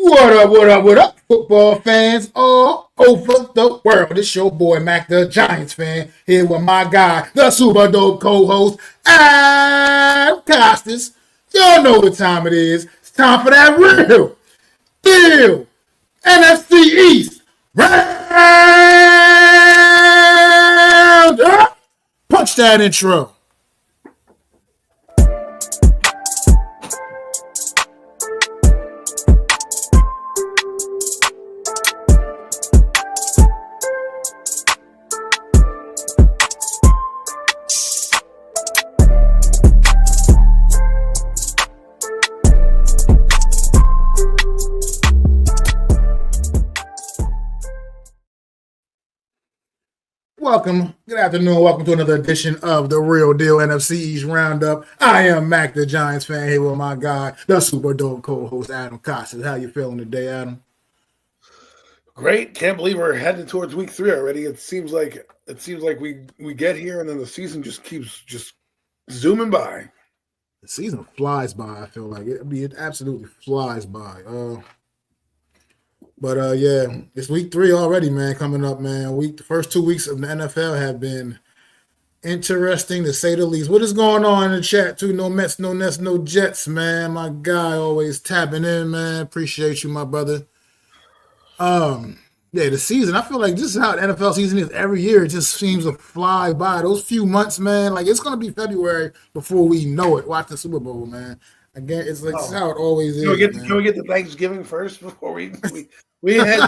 What up, football fans all over the world? It's your boy, Mac the Giants fan, here with my guy, the super dope co-host, Adam Costas. Y'all know what time it is. It's time for that real deal NFC East round up. Punch that intro. Good afternoon. Welcome to another edition of the Real Deal NFC East Roundup. I am Mac the Giants fan here with my guy, the super dope co-host Adam Costas. How you feeling today, Adam? Great. Can't believe we're heading towards week 3 already. It seems like we get here and then the season just keeps zooming by. The season flies by. I feel like it absolutely flies by. But yeah, it's week 3 already, man, coming up, man. The first 2 weeks of the NFL have been interesting, to say the least. What is going on in the chat, too? No Mets, no Nets, no Jets, man. My guy always tapping in, man. Appreciate you, my brother. Yeah, the season, I feel like this is how the NFL season is every year. It just seems to fly by. Those few months, man, like it's going to be February before we know it. Watch the Super Bowl, man. Again, it's like this is how it always is. Can we get the Thanksgiving first before we had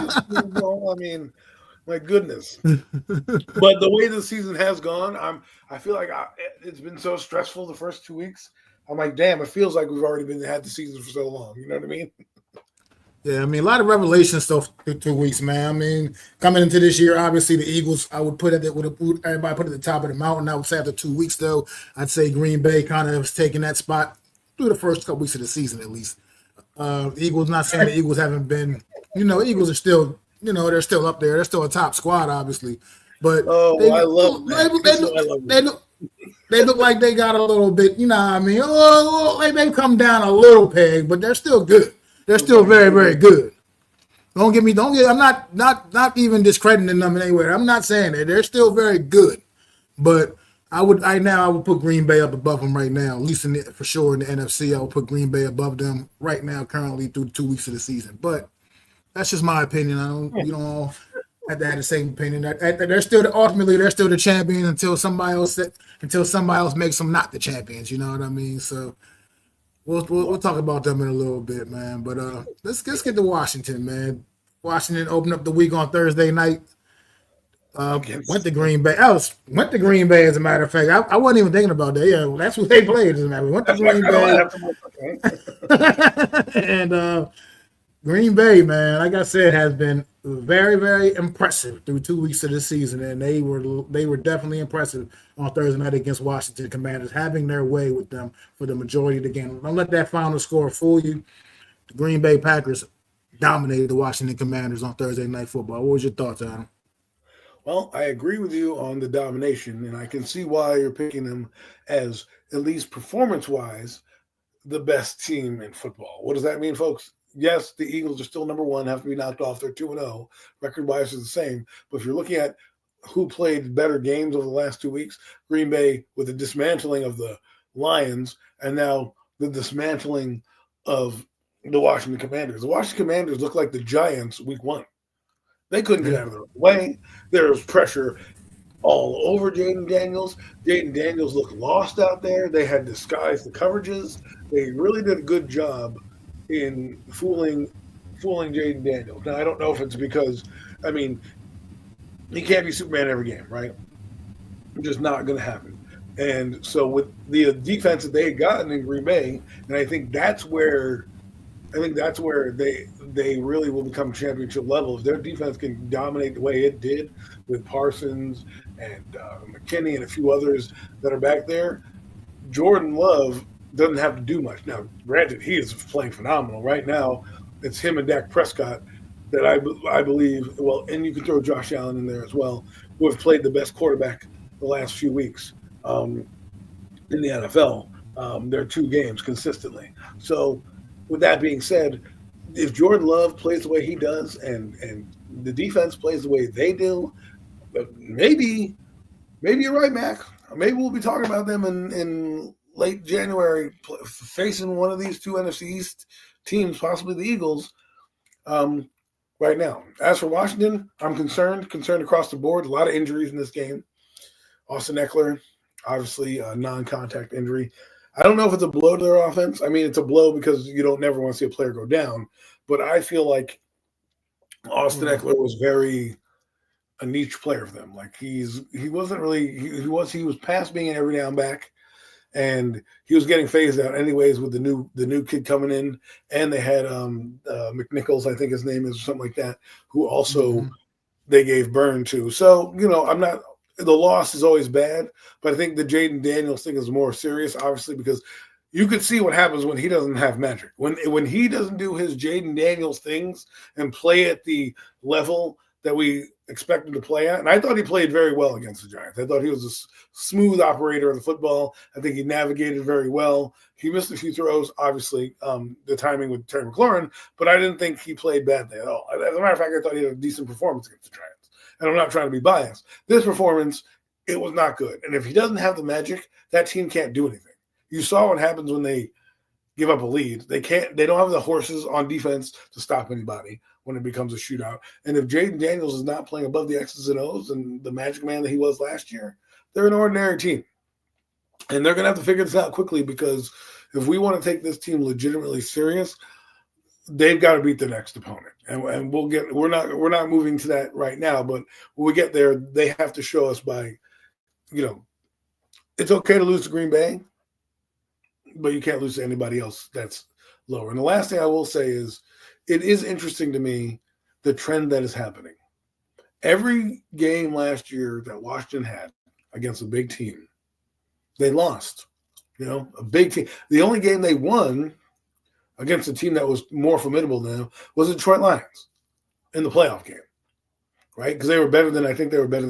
the Super Bowl? I mean, my goodness. But the way the season has gone, I feel like it's been so stressful the first 2 weeks. I'm like, damn, it feels like we've already had the season for so long. You know what I mean? Yeah, I mean, a lot of revelation stuff through 2 weeks, man. I mean, coming into this year, obviously the Eagles, I would put it everybody put at the top of the mountain. I would say after 2 weeks, though, I'd say Green Bay kind of was taking that spot through the first couple weeks of the season, at least. Eagles, not saying the Eagles haven't been, Eagles are still, they're still up there. They're still a top squad, obviously. But they look like they got a little bit, they come down a little peg, but they're still good. They're still very, very good. I'm not even discrediting them in any way. I'm not saying that. They're still very good. But I would put Green Bay up above them right now, at least for sure in the NFC. I would put Green Bay above them right now, currently through 2 weeks of the season. But that's just my opinion. You don't all have to have the same opinion. They're still the champions until somebody else makes them not the champions. You know what I mean? So we'll talk about them in a little bit, man. But let's get to Washington, man. Washington opened up the week on Thursday night. Went to Green Bay. Went to Green Bay, as a matter of fact. I wasn't even thinking about that. Yeah, that's what they played, as a matter of fact. Went to Green Bay. And Green Bay, man, like I said, has been very, very impressive through 2 weeks of the season. And they were definitely impressive on Thursday night against Washington Commanders, having their way with them for the majority of the game. Don't let that final score fool you. The Green Bay Packers dominated the Washington Commanders on Thursday Night Football. What was your thoughts, Adam? Well, I agree with you on the domination, and I can see why you're picking them as, at least performance-wise, the best team in football. What does that mean, folks? Yes, the Eagles are still number one, have to be knocked off. They're 2-0. Record-wise is the same. But if you're looking at who played better games over the last 2 weeks, Green Bay with the dismantling of the Lions and now the dismantling of the Washington Commanders. The Washington Commanders look like the Giants week 1. They couldn't get out of their way. There was pressure all over Jaden Daniels. Jaden Daniels looked lost out there. They had disguised the coverages. They really did a good job in fooling Jaden Daniels. Now, I don't know if it's because, he can't be Superman every game, right? Just not going to happen. And so with the defense that they had gotten in Green Bay, and I think that's where they really will become championship level. If their defense can dominate the way it did with Parsons and McKinney and a few others that are back there, Jordan Love doesn't have to do much. Now, granted, he is playing phenomenal. Right now, it's him and Dak Prescott that I believe, well, and you can throw Josh Allen in there as well, who have played the best quarterback the last few weeks in the NFL. Their 2 games consistently. So with that being said, if Jordan Love plays the way he does, and the defense plays the way they do, maybe you're right, Mac. Maybe we'll be talking about them in late January, facing one of these two NFC East teams, possibly the Eagles. Um, right now, as for Washington, I'm concerned across the board. A lot of injuries in this game. Austin Eckler, obviously a non-contact injury. I don't know if it's a blow to their offense. I mean, it's a blow because you don't never want to see a player go down. But I feel like Austin Eckler was very a niche player for them. Like he wasn't really he was past being an every down back, and he was getting phased out anyways with the new kid coming in, and they had McNichols, I think his name is, or something like that, who also they gave burn to. So I'm not. The loss is always bad, but I think the Jaden Daniels thing is more serious, obviously, because you could see what happens when he doesn't have magic. When he doesn't do his Jaden Daniels things and play at the level that we expect him to play at. And I thought he played very well against the Giants. I thought he was a smooth operator of the football. I think he navigated very well. He missed a few throws, obviously, the timing with Terry McLaurin, but I didn't think he played badly at all. As a matter of fact, I thought he had a decent performance against the Giants. And I'm not trying to be biased. This performance, it was not good. And if he doesn't have the magic, that team can't do anything. You saw what happens when they give up a lead. They don't have the horses on defense to stop anybody when it becomes a shootout. And if Jaden Daniels is not playing above the X's and O's and the magic man that he was last year, they're an ordinary team. And they're going to have to figure this out quickly, because if we want to take this team legitimately serious, they've got to beat the next opponent. And we're not moving to that right now, but when we get there, they have to show us by, it's okay to lose to Green Bay, but you can't lose to anybody else that's lower. And the last thing I will say is, it is interesting to me, the trend that is happening. Every game last year that Washington had against a big team, they lost. A big team. The only game they won against a team that was more formidable than them was the Detroit Lions in the playoff game, right? Because they were better than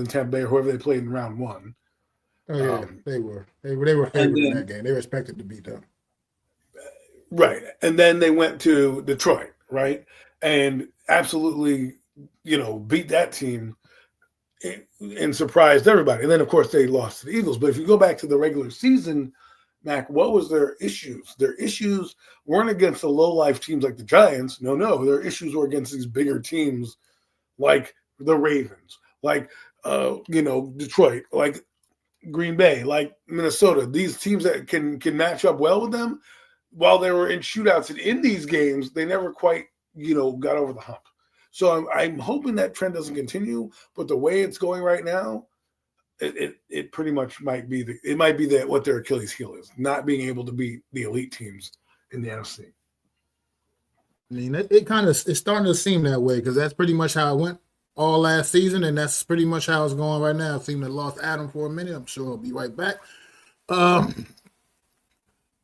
Tampa Bay or whoever they played in round one. Oh yeah, they were favored in that game. They were expected to beat them. Right. And then they went to Detroit, right? And absolutely, beat that team and surprised everybody. And then, of course, they lost to the Eagles. But if you go back to the regular season, Mac, what was their issues? Their issues weren't against the low-life teams like the Giants. No. Their issues were against these bigger teams like the Ravens, like, Detroit, like Green Bay, like Minnesota. These teams that can match up well with them. While they were in shootouts and in these games, they never quite, got over the hump. So I'm hoping that trend doesn't continue. But the way it's going right now, it pretty much might be what their Achilles heel is, not being able to beat the elite teams in the NFC. I mean, it's starting to seem that way, because that's pretty much how it went all last season, and that's pretty much how it's going right now. It seemed to lost Adam for a minute. I'm sure he'll be right back.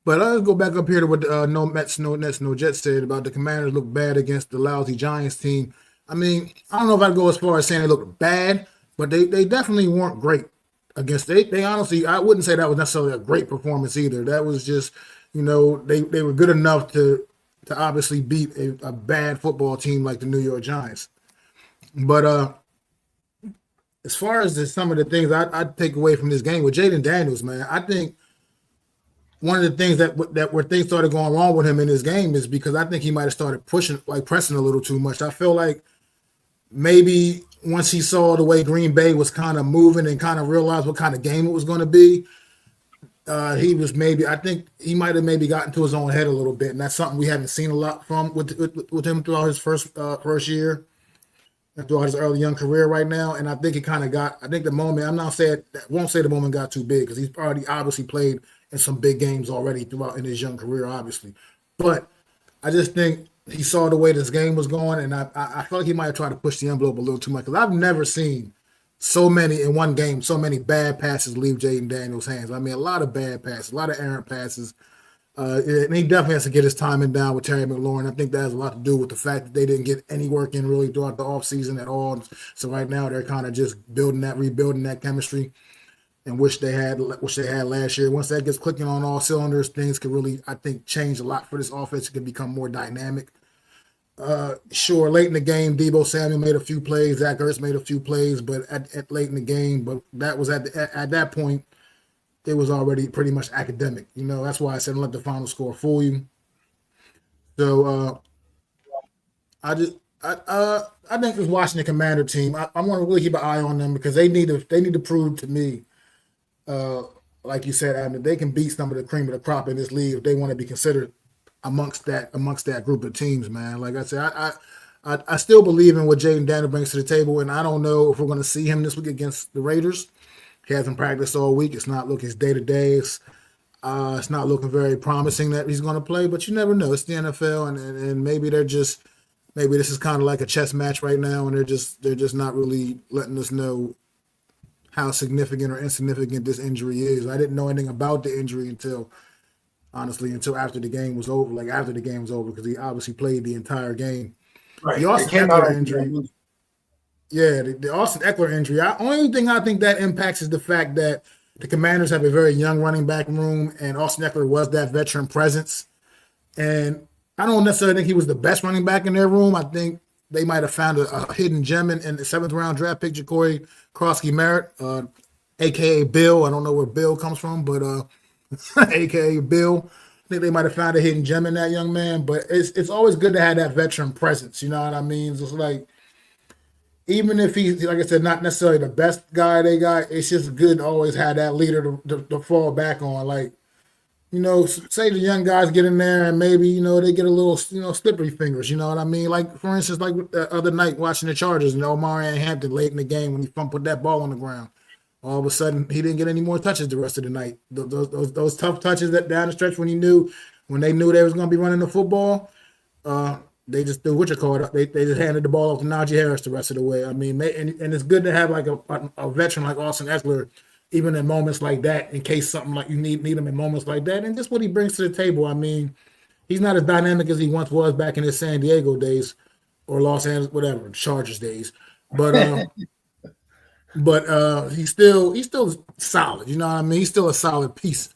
But let's go back up here to what no Mets, no Nets, no Jets said about the Commanders look bad against the lousy Giants team. I mean, I don't know if I'd go as far as saying they looked bad, but they definitely weren't great against. They honestly, I wouldn't say that was necessarily a great performance either. That was just, they were good enough to obviously beat a bad football team like the New York Giants. But as far as some of the things I'd take away from this game with Jaden Daniels, man, I think one of the things that where things started going wrong with him in this game is because I think he might have started pressing a little too much. I feel like maybe once he saw the way Green Bay was kind of moving and kind of realized what kind of game it was going to be, I think he might have maybe gotten to his own head a little bit, and that's something we haven't seen a lot from with him throughout his first year and throughout his early young career right now. And I think the moment, won't say the moment got too big, because he's already obviously played in some big games already throughout in his young career, obviously. But I just think he saw the way this game was going, and I felt like he might have tried to push the envelope a little too much, because I've never seen so many in one game, so many bad passes leave Jaden Daniels' hands. I mean, a lot of bad passes, a lot of errant passes. And he definitely has to get his timing down with Terry McLaurin. I think that has a lot to do with the fact that they didn't get any work in really throughout the offseason at all. So right now they're kind of just rebuilding that chemistry, and which they had last year. Once that gets clicking on all cylinders, things could really, I think, change a lot for this offense. It can become more dynamic. Sure, late in the game, Debo Samuel made a few plays, Zach Ertz made a few plays, but at late in the game, but that was at that point, it was already pretty much academic. That's why I said don't let the final score fool you. So I just I think this Washington Commander team, I want to really keep an eye on them because they need to prove to me, uh, like you said, Adam, that they can beat some of the cream of the crop in this league if they want to be considered amongst that group of teams, man. Like I said, I still believe in what Jaden Daniel brings to the table, and I don't know if we're going to see him this week against the Raiders. He hasn't practiced all week. It's not looking his day to day. It's not looking very promising that he's going to play, but you never know. It's the NFL, and maybe maybe this is kind of like a chess match right now, and they're just not really letting us know how significant or insignificant this injury is. I didn't know anything about the injury until after the game was over. Like after the game was over, because he obviously played the entire game. The Right. It Austin came out Eckler injury, yeah, the Austin Eckler injury. Only thing I think that impacts is the fact that the Commanders have a very young running back room, and Austin Eckler was that veteran presence. And I don't necessarily think he was the best running back in their room. I think they might have found a hidden gem in the seventh round draft pick, Ja'Cory Krosky Merritt, aka Bill. I don't know where Bill comes from, but aka Bill. I think they might have found a hidden gem in that young man. But it's always good to have that veteran presence. You know what I mean? It's like even if he's, like I said, not necessarily the best guy they got, it's just good to always have that leader to fall back on. Like, say the young guys get in there and maybe, they get a little, slippery fingers, you know what I mean? Like, for instance, like the other night watching the Chargers, Omari Hampton late in the game when he put that ball on the ground. All of a sudden, he didn't get any more touches the rest of the night. Those tough touches that down the stretch when they knew they was going to be running the football, they just threw what you call it. They just handed the ball off to Najee Harris the rest of the way. I mean, and it's good to have like a veteran like Austin Eckler, even in moments like that, in case something like you need him in moments like that, and just what he brings to the table. I mean, he's not as dynamic as he once was back in his San Diego days or Los Angeles, whatever, Chargers days, but he's still solid. You know what I mean? He's still a solid piece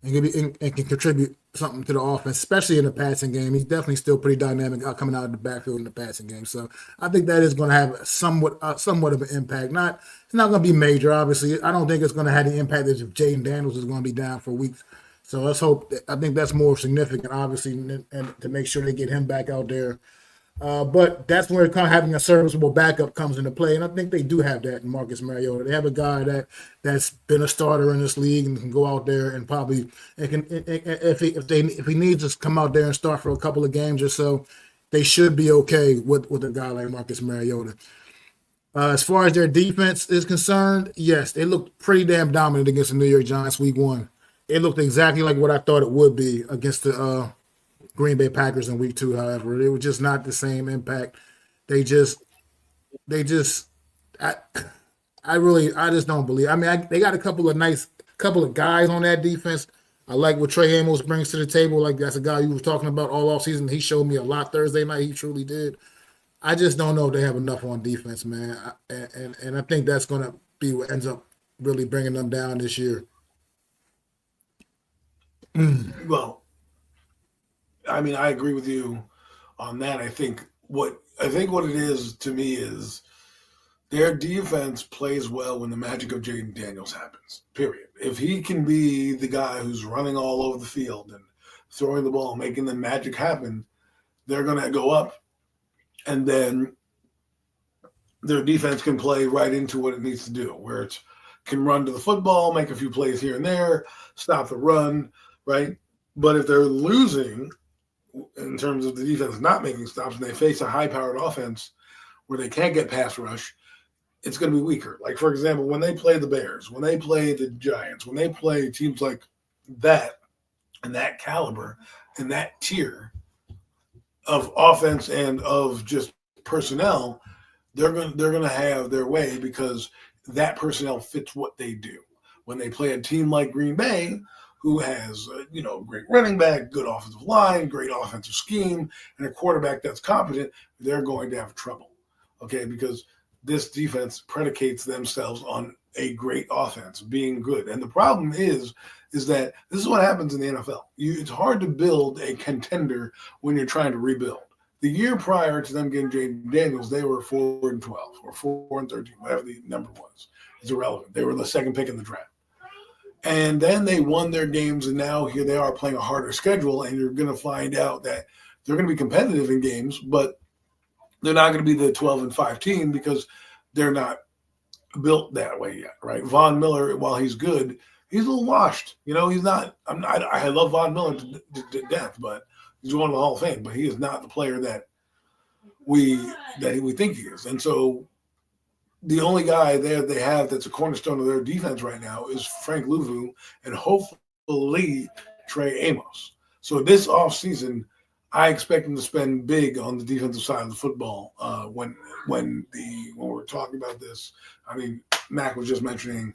and can contribute something to the offense, especially in the passing game. He's definitely still pretty dynamic coming out of the backfield in the passing game. So I think that is going to have somewhat of an impact. It's not going to be major, obviously. I don't think it's going to have the impact as if Jaden Daniels is going to be down for weeks. So let's hope. I think that's more significant, obviously, and to make sure they get him back out there. But that's where kind of having a serviceable backup comes into play, and I think they do have that in Marcus Mariota. They have a guy that's been a starter in this league and can go out there and probably if he needs to come out there and start for a couple of games or so, they should be okay with a guy like Marcus Mariota. As far as their defense is concerned, yes, they looked pretty damn dominant against the New York Giants week one. It looked exactly like what I thought it would be against the Green Bay Packers in week two. However, it was just not the same impact. They just, I just don't believe. I mean, they got a couple of guys on that defense. I like what Trey Amos brings to the table. Like that's a guy you was talking about all off season. He showed me a lot Thursday night. He truly did. I just don't know if they have enough on defense, man. And I think that's going to be what ends up really bringing them down this year. Well, I mean, I agree with you on that. I think what it is to me is their defense plays well when the magic of Jaden Daniels happens. Period. If he can be the guy who's running all over the field and throwing the ball, making the magic happen, they're going to go up, and then their defense can play right into what it needs to do, where it can run to the football, make a few plays here and there, stop the run, right? But if they're losing in terms of the defense not making stops and they face a high-powered offense where they can't get pass rush, it's going to be weaker. Like, for example, when they play the Bears, when they play the Giants, when they play teams like that and that caliber and that tier of offense and of just personnel, they're going to have their way because that personnel fits what they do. When they play a team like Green Bay, who has great running back, good offensive line, great offensive scheme, and a quarterback that's competent, they're going to have trouble. Okay, because this defense predicates themselves on a great offense being good. And the problem is that this is what happens in the NFL. It's hard to build a contender when you're trying to rebuild. The year prior to them getting Jaden Daniels, they were 4-12 or 4-13, whatever the number was. It's irrelevant. They were the second pick in the draft. And then they won their games, and now here they are playing a harder schedule, and you're going to find out that they're going to be competitive in games, but they're not going to be the 12-5 team because they're not built that way yet, right? Von Miller, while he's good, he's a little washed. He's not – I love Von Miller to death, but he's one of the Hall of Fame, but he is not the player that we think he is. And so the only guy there they have that's a cornerstone of their defense right now is Frank Louvu and hopefully Trey Amos. So this offseason, I expect them to spend big on the defensive side of the football. When we're talking about this, I mean, Mac was just mentioning,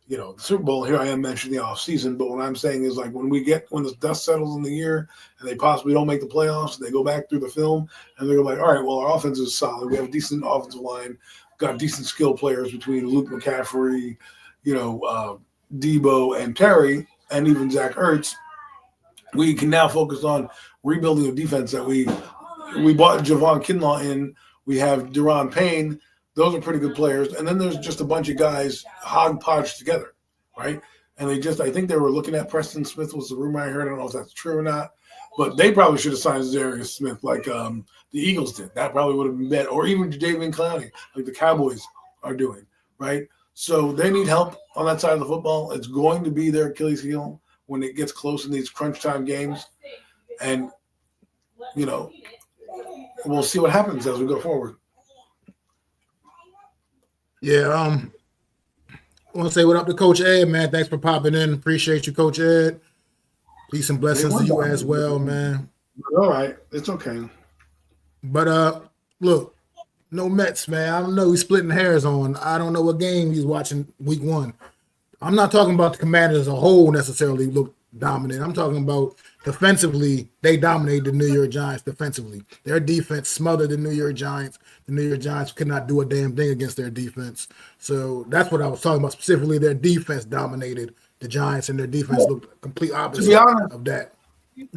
the Super Bowl. Here I am mentioning the offseason, but what I'm saying is like when the dust settles in the year and they possibly don't make the playoffs, they go back through the film and they're like, all right, well, our offense is solid. We have a decent offensive line, got decent skill players between Luke McCaffrey, Debo and Terry, and even Zach Ertz. We can now focus on rebuilding a defense that we bought Javon Kinlaw in. We have Deron Payne. Those are pretty good players. And then there's just a bunch of guys hodgepodged together, right? And I think they were looking at Preston Smith was the rumor I heard. I don't know if that's true or not. But they probably should have signed Darius Smith like the Eagles did. That probably would have been better. Or even Jadeveon Clowney like the Cowboys are doing, right? So they need help on that side of the football. It's going to be their Achilles heel when it gets close in these crunch time games. And, we'll see what happens as we go forward. Yeah, I want to say what up to Coach Ed, man. Thanks for popping in. Appreciate you, Coach Ed. Peace and blessings to you as well, man. All right. It's okay. But, look, no Mets, man. I don't know. He's splitting hairs on. I don't know what game he's watching week 1. I'm not talking about the Commanders as a whole necessarily look dominant. I'm talking about defensively, they dominated the New York Giants defensively. Their defense smothered the New York Giants. The New York Giants could not do a damn thing against their defense. So that's what I was talking about. Specifically, their defense dominated the Giants, and their defense looked complete opposite of that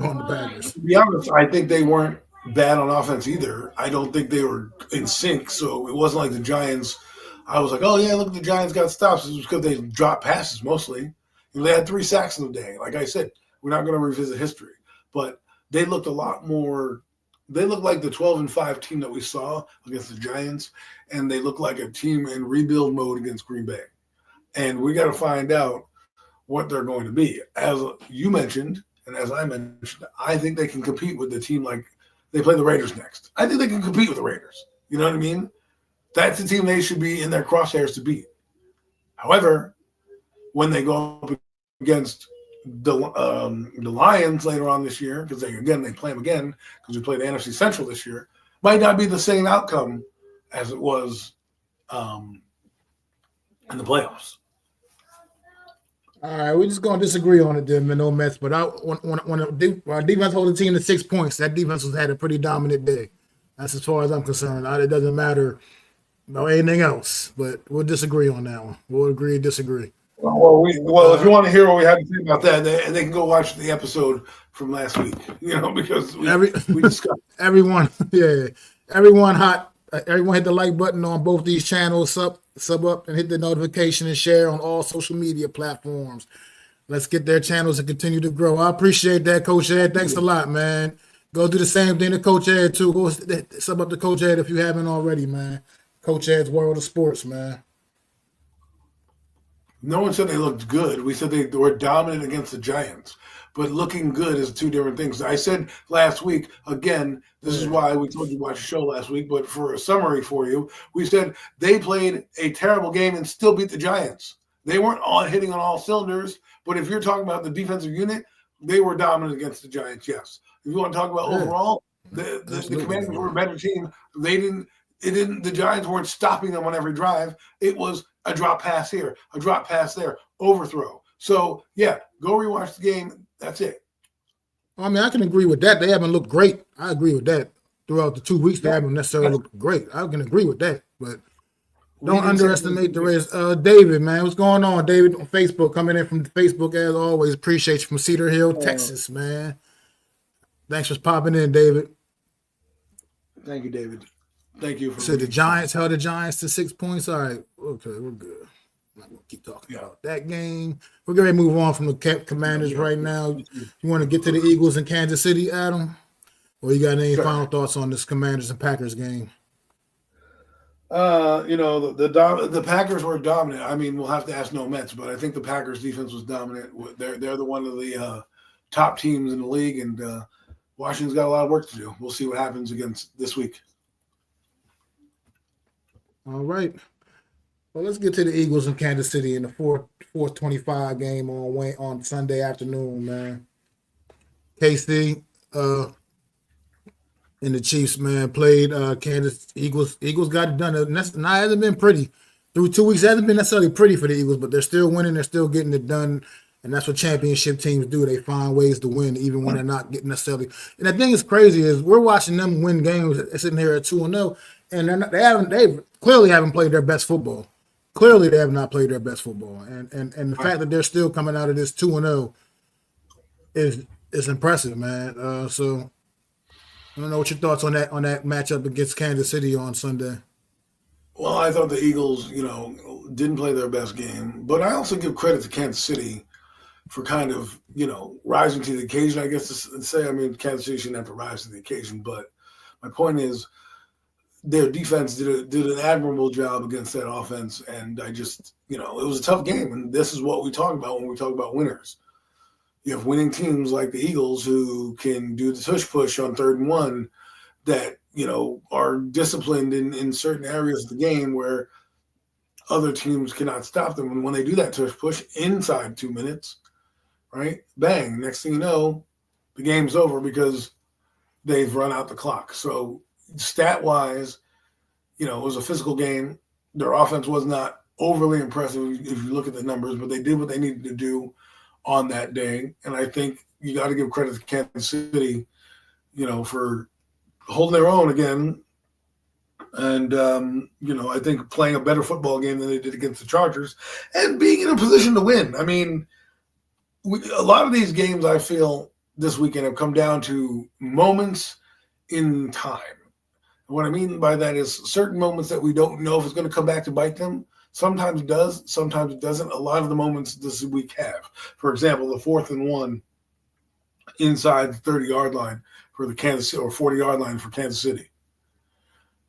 on the Packers. To be honest, I think they weren't bad on offense either. I don't think they were in sync, so it wasn't like the Giants. I was like, oh, yeah, look, the Giants got stops. It was because they dropped passes mostly. They had 3 sacks in the day. Like I said, we're not going to revisit history. But they looked a lot more – they looked like the 12-5 team that we saw against the Giants, and they looked like a team in rebuild mode against Green Bay. And we got to find out what they're going to be. As you mentioned, and as I mentioned, I think they can compete with the team like they play the Raiders next. I think they can compete with the Raiders. You know what I mean? That's the team they should be in their crosshairs to beat. However, when they go up against the Lions later on this year, because they play them again because we played the NFC Central this year, might not be the same outcome as it was in the playoffs. All right, we're just going to disagree on it then, man. No Mets. But when our defense holds the team to 6 points, that defense has had a pretty dominant day. That's as far as I'm concerned. It doesn't matter about anything else, but we'll disagree on that one. We'll agree to disagree. Well, if you want to hear what we had to say about that, they can go watch the episode from last week, because we discussed everyone hit the like button on both these channels, sub up and hit the notification and share on all social media platforms. Let's get their channels to continue to grow. I appreciate that, Coach Ed. Thanks a lot, man. Go do the same thing to Coach Ed, too. Go sub up to Coach Ed if you haven't already, man. Coach Ed's World of Sports, man. No one said they looked good. We said they were dominant against the Giants. But looking good is 2 different things. I said last week, again, this is why we told you to watch the show last week, but for a summary for you, we said they played a terrible game and still beat the Giants. They weren't hitting on all cylinders, but if you're talking about the defensive unit, they were dominant against the Giants, yes. If you want to talk about overall, the Commanders were a better team. The Giants weren't stopping them on every drive. It was a drop pass here, a drop pass there, overthrow. So, yeah, go rewatch the game. That's it. I mean, I can agree with that. They haven't looked great. I agree with that. Throughout the 2 weeks, they haven't necessarily looked great. I can agree with that. But don't underestimate the Raiders. David, man, what's going on? David on Facebook, coming in from Facebook as always. Appreciate you from Cedar Hill, Texas, man. Thanks for popping in, David. Thank you, David. Thank you for So the Giants held the Giants to 6 points. All right, okay, we're good. I'm not gonna keep talking about that game. We're going to move on from the Commanders right now. You want to get to the Eagles in Kansas City, Adam? Or you got any final thoughts on this Commanders and Packers game? The Packers were dominant. I mean, we'll have to ask no Mets, but I think the Packers defense was dominant. They're the one of the top teams in the league, and Washington's got a lot of work to do. We'll see what happens against this week. All right. Well, let's get to the Eagles in Kansas City in the 4:25 game on Sunday afternoon, man. KC and the Chiefs, man, played Kansas Eagles. Eagles got it done. It hasn't been pretty. Through 2 weeks, it hasn't been necessarily pretty for the Eagles, but they're still winning. They're still getting it done. And that's what championship teams do. They find ways to win, even when they're not getting necessarily. And the thing is crazy is we're watching them win games. They're sitting here at 2-0, and they clearly haven't played their best football. Clearly, they have not played their best football. And the fact that they're still coming out of this 2-0 is impressive, man. So I don't know what your thoughts on that matchup against Kansas City on Sunday. Well, I thought the Eagles, didn't play their best game, but I also give credit to Kansas City for kind of, rising to the occasion, I guess to say. I mean, Kansas City shouldn't have to rise to the occasion, but my point is their defense did an admirable job against that offense, and I just, it was a tough game, and this is what we talk about when we talk about winners. You have winning teams like the Eagles who can do the tush-push on 3rd and 1 that, are disciplined in certain areas of the game where other teams cannot stop them. And when they do that tush-push inside 2 minutes, right, bang, next thing you know, the game's over because they've run out the clock. So stat-wise, it was a physical game. Their offense was not overly impressive if you look at the numbers, but they did what they needed to do on that day. And I think you got to give credit to Kansas City, for holding their own again. And, I think playing a better football game than they did against the Chargers and being in a position to win. I mean, a lot of these games I feel this weekend have come down to moments in time. And what I mean by that is certain moments that we don't know if it's going to come back to bite them. Sometimes it does, sometimes it doesn't. A lot of the moments this week have. For example, the 4th and 1 inside the 30-yard line for the Kansas City, or 40-yard line for Kansas City.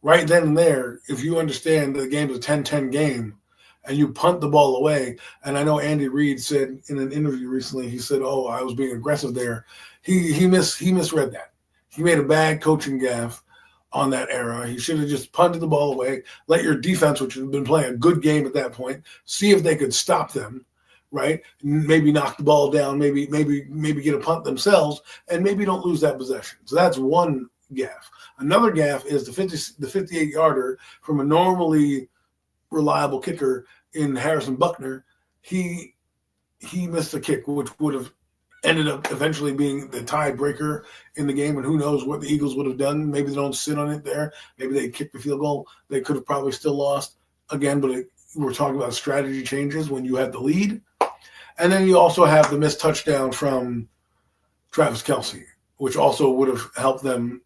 Right then and there, if you understand that the game's a 10-10 game and you punt the ball away, and I know Andy Reid said in an interview recently, he said, "Oh, I was being aggressive there." He misread that. He made a bad coaching gaffe on that era. He should have just punted the ball away, let your defense, which had been playing a good game at that point, see if they could stop them, right? Maybe knock the ball down, maybe get a punt themselves, and maybe don't lose that possession. So that's one gaffe. Another gaffe is the 58-yarder from a normally reliable kicker in Harrison Buckner. He missed a kick, which would have ended up eventually being the tiebreaker in the game, and who knows what the Eagles would have done. Maybe they don't sit on it there. Maybe they kick the field goal. They could have probably still lost again, but we're talking about strategy changes when you have the lead. And then you also have the missed touchdown from Travis Kelce, which also would have helped them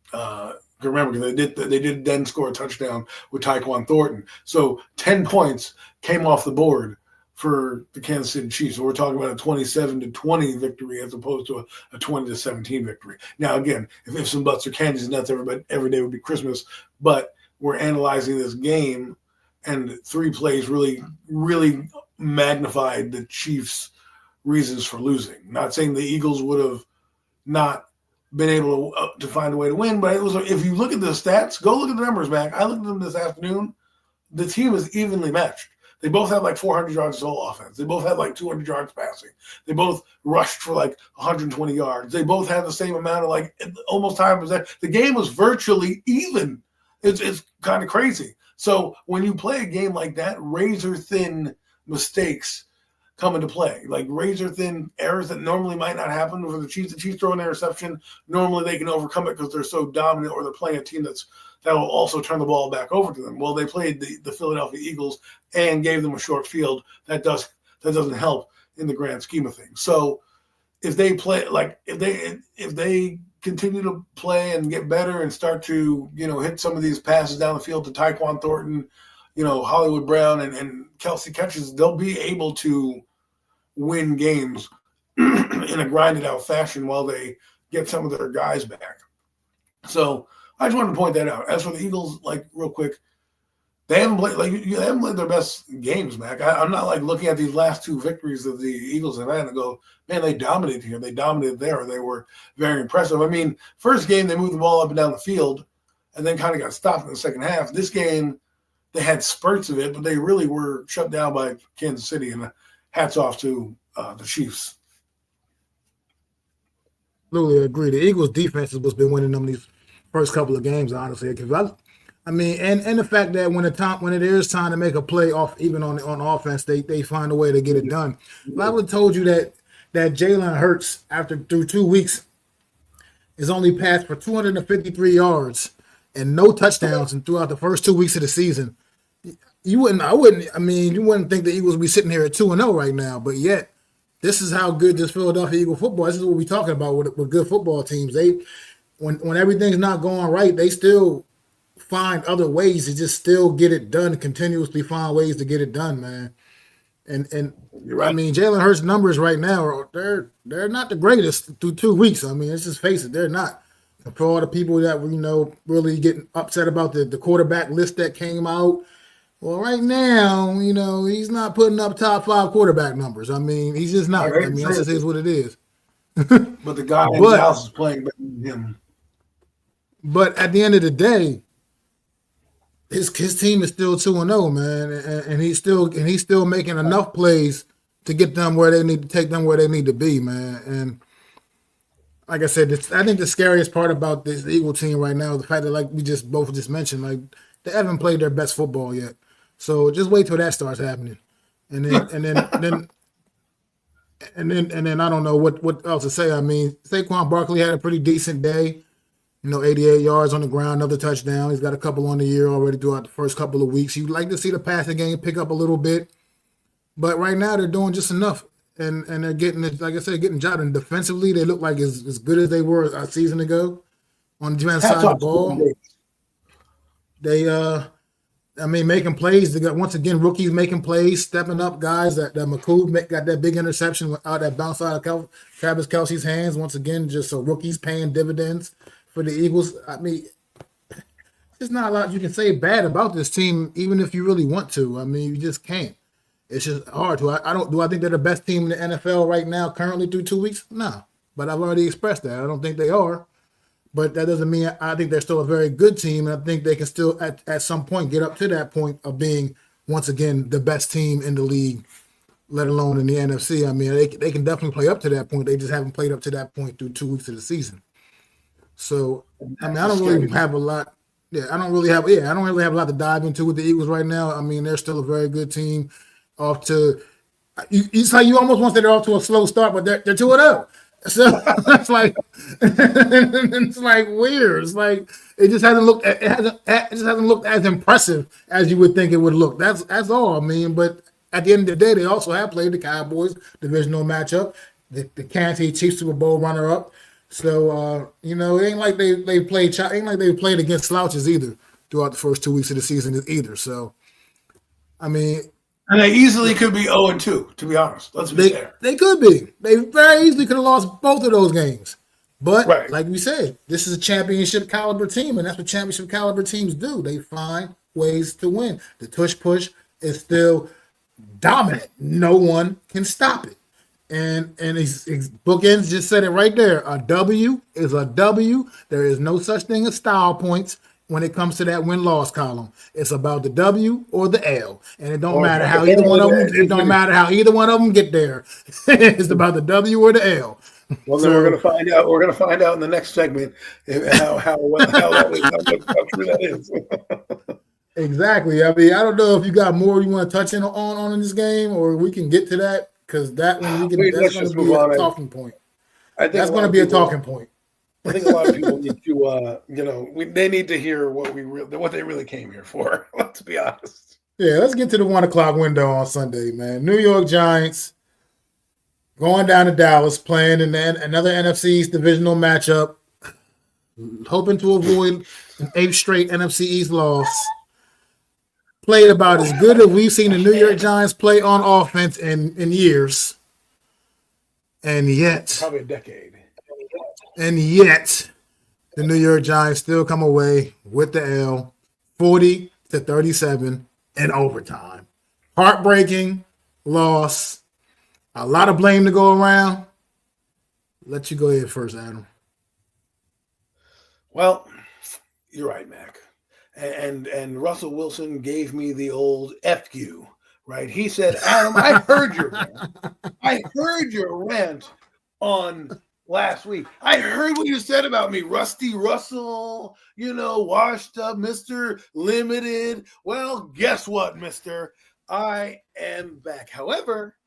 remember, because they did then score a touchdown with Tyquan Thornton. So 10 points came off the board for the Kansas City Chiefs. So we're talking about a 27-20 victory as opposed to a 20-17 victory. Now, again, if ifs and buts are candies and nuts, every day would be Christmas. But we're analyzing this game, and 3 plays really, really magnified the Chiefs' reasons for losing. Not saying the Eagles would have not been able to find a way to win, but it was, if you look at the stats, go look at the numbers, Mac. I looked at them this afternoon. The team is evenly matched. They both had like 400 yards total offense. They both had like 200 yards passing. They both rushed for like 120 yards. They both had the same amount of like almost time possession. The game was virtually even. It's kind of crazy. So when you play a game like that, razor thin mistakes come into play, like razor thin errors that normally might not happen for the Chiefs. The Chiefs throw an interception. Normally they can overcome it because they're so dominant, or they're playing a team that will also turn the ball back over to them. Well, they played the Philadelphia Eagles and gave them a short field. That doesn't help in the grand scheme of things. So if they play, like if they continue to play and get better and start to, hit some of these passes down the field to Tyquan Thornton, Hollywood Brown and Kelsey catches, they'll be able to win games in a grinded out fashion while they get some of their guys back. So I just wanted to point that out. As for the Eagles, real quick, they haven't played their best games, Mac. I'm not looking at these last two victories of the Eagles and man and go, man, they dominated here, they dominated there, they were very impressive. I mean, first game they moved the ball up and down the field, and then kind of got stopped in the second half. This game they had spurts of it, but they really were shut down by Kansas City. And hats off to the Chiefs. Absolutely agree. The Eagles' defense has been winning them these first couple of games, honestly. Because and the fact that when it is time to make a play off, even on offense, they find a way to get it done. If I would have told you that Jalen Hurts, through 2 weeks, is only passed for 253 yards and no touchdowns, and throughout the first 2 weeks of the season, you wouldn't think the Eagles would be sitting here at 2-0 right now. But yet, this is how good this Philadelphia Eagle football. This is what we're talking about with good football teams. When everything's not going right, they still find other ways to just still get it done, continuously find ways to get it done, man. And You're right. Jalen Hurts' numbers right now they're not the greatest through 2 weeks. Let's just face it, they're not. For all the people that were, really getting upset about the quarterback list that came out, well, right now, he's not putting up top 5 quarterback numbers. He's just not. That just is what it is. But the guy in Dallas is playing better than him. But at the end of the day, his team is still 2-0, man, and he's still making enough plays to get them where they need to take them where they need to be, man. And like I said, I think the scariest part about this Eagle team right now is the fact that, like we both just mentioned, they haven't played their best football yet. So just wait till that starts happening, and then I don't know what else to say. Saquon Barkley had a pretty decent day. 88 yards on the ground, another touchdown. He's got a couple on the year already throughout the first couple of weeks. You'd like to see the passing game pick up a little bit, but right now they're doing just enough, and they're getting it. Like I said, getting job. And defensively, they look like as good as they were a season ago on the defense side of the ball. They making plays. They got, once again, rookies making plays, stepping up guys. That McCool got that big interception out that bounce out of Travis Kelce's hands. Once again, just so rookies paying dividends for the Eagles. There's not a lot you can say bad about this team, even if you really want to. You just can't. It's just hard to. Do I think they're the best team in the NFL right now, currently through 2 weeks? No. But I've already expressed that. I don't think they are. But that doesn't mean I think they're still a very good team, and I think they can still, at some point, get up to that point of being, once again, the best team in the league, let alone in the NFC. They can definitely play up to that point. They just haven't played up to that point through 2 weeks of the season. So, I don't really have a lot. I don't really have a lot to dive into with the Eagles right now. They're still a very good team. It's like you almost want to say they're off to a slow start, but they're 2-0. So it's like it's like weird. It's like it just hasn't looked as impressive as you would think it would look. That's all. But at the end of the day, they also have played the Cowboys divisional matchup, the Kansas City Chiefs Super Bowl runner-up. So it ain't like they played against slouches either throughout the first 2 weeks of the season either. So and they easily could be 0-2, to be honest. Let's be fair. They could be. They very easily could have lost both of those games. But like we said, this is a championship caliber team, and that's what championship caliber teams do. They find ways to win. The tush push is still dominant. No one can stop it. And his bookends just said it right there. A W is a W. There is no such thing as style points when it comes to that win-loss column. It's about the W or the L. And it don't matter how either one of them, it don't matter how either one of them get there. It's about the W or the L. Well, then we're going to find out. We're going to find out in the next segment how true that is. Exactly. I don't know if you got more you want to touch on in this game, or we can get to that, because that one that's going to be a talking point. That's going to be a talking point. I think a lot of people need to, they need to hear what they really came here for. Let's be honest. Yeah, let's get to the 1 o'clock window on Sunday, man. New York Giants going down to Dallas, playing in another NFC East divisional matchup. hoping to avoid an 8th straight NFC East loss. Played about as good as we've seen the New York Giants play on offense in years. And yet, Probably a decade. the New York Giants still come away with the L, 40-37 in overtime. Heartbreaking loss. A lot of blame to go around. Let you go ahead first, Adam. Well, you're right, Mac. And Russell Wilson gave me the old F you, right? He said, Adam, I heard your rant. I heard your rant on last week. I heard what you said about me, Rusty Russell, washed up, Mr. Limited. Well, guess what, mister? I am back. However,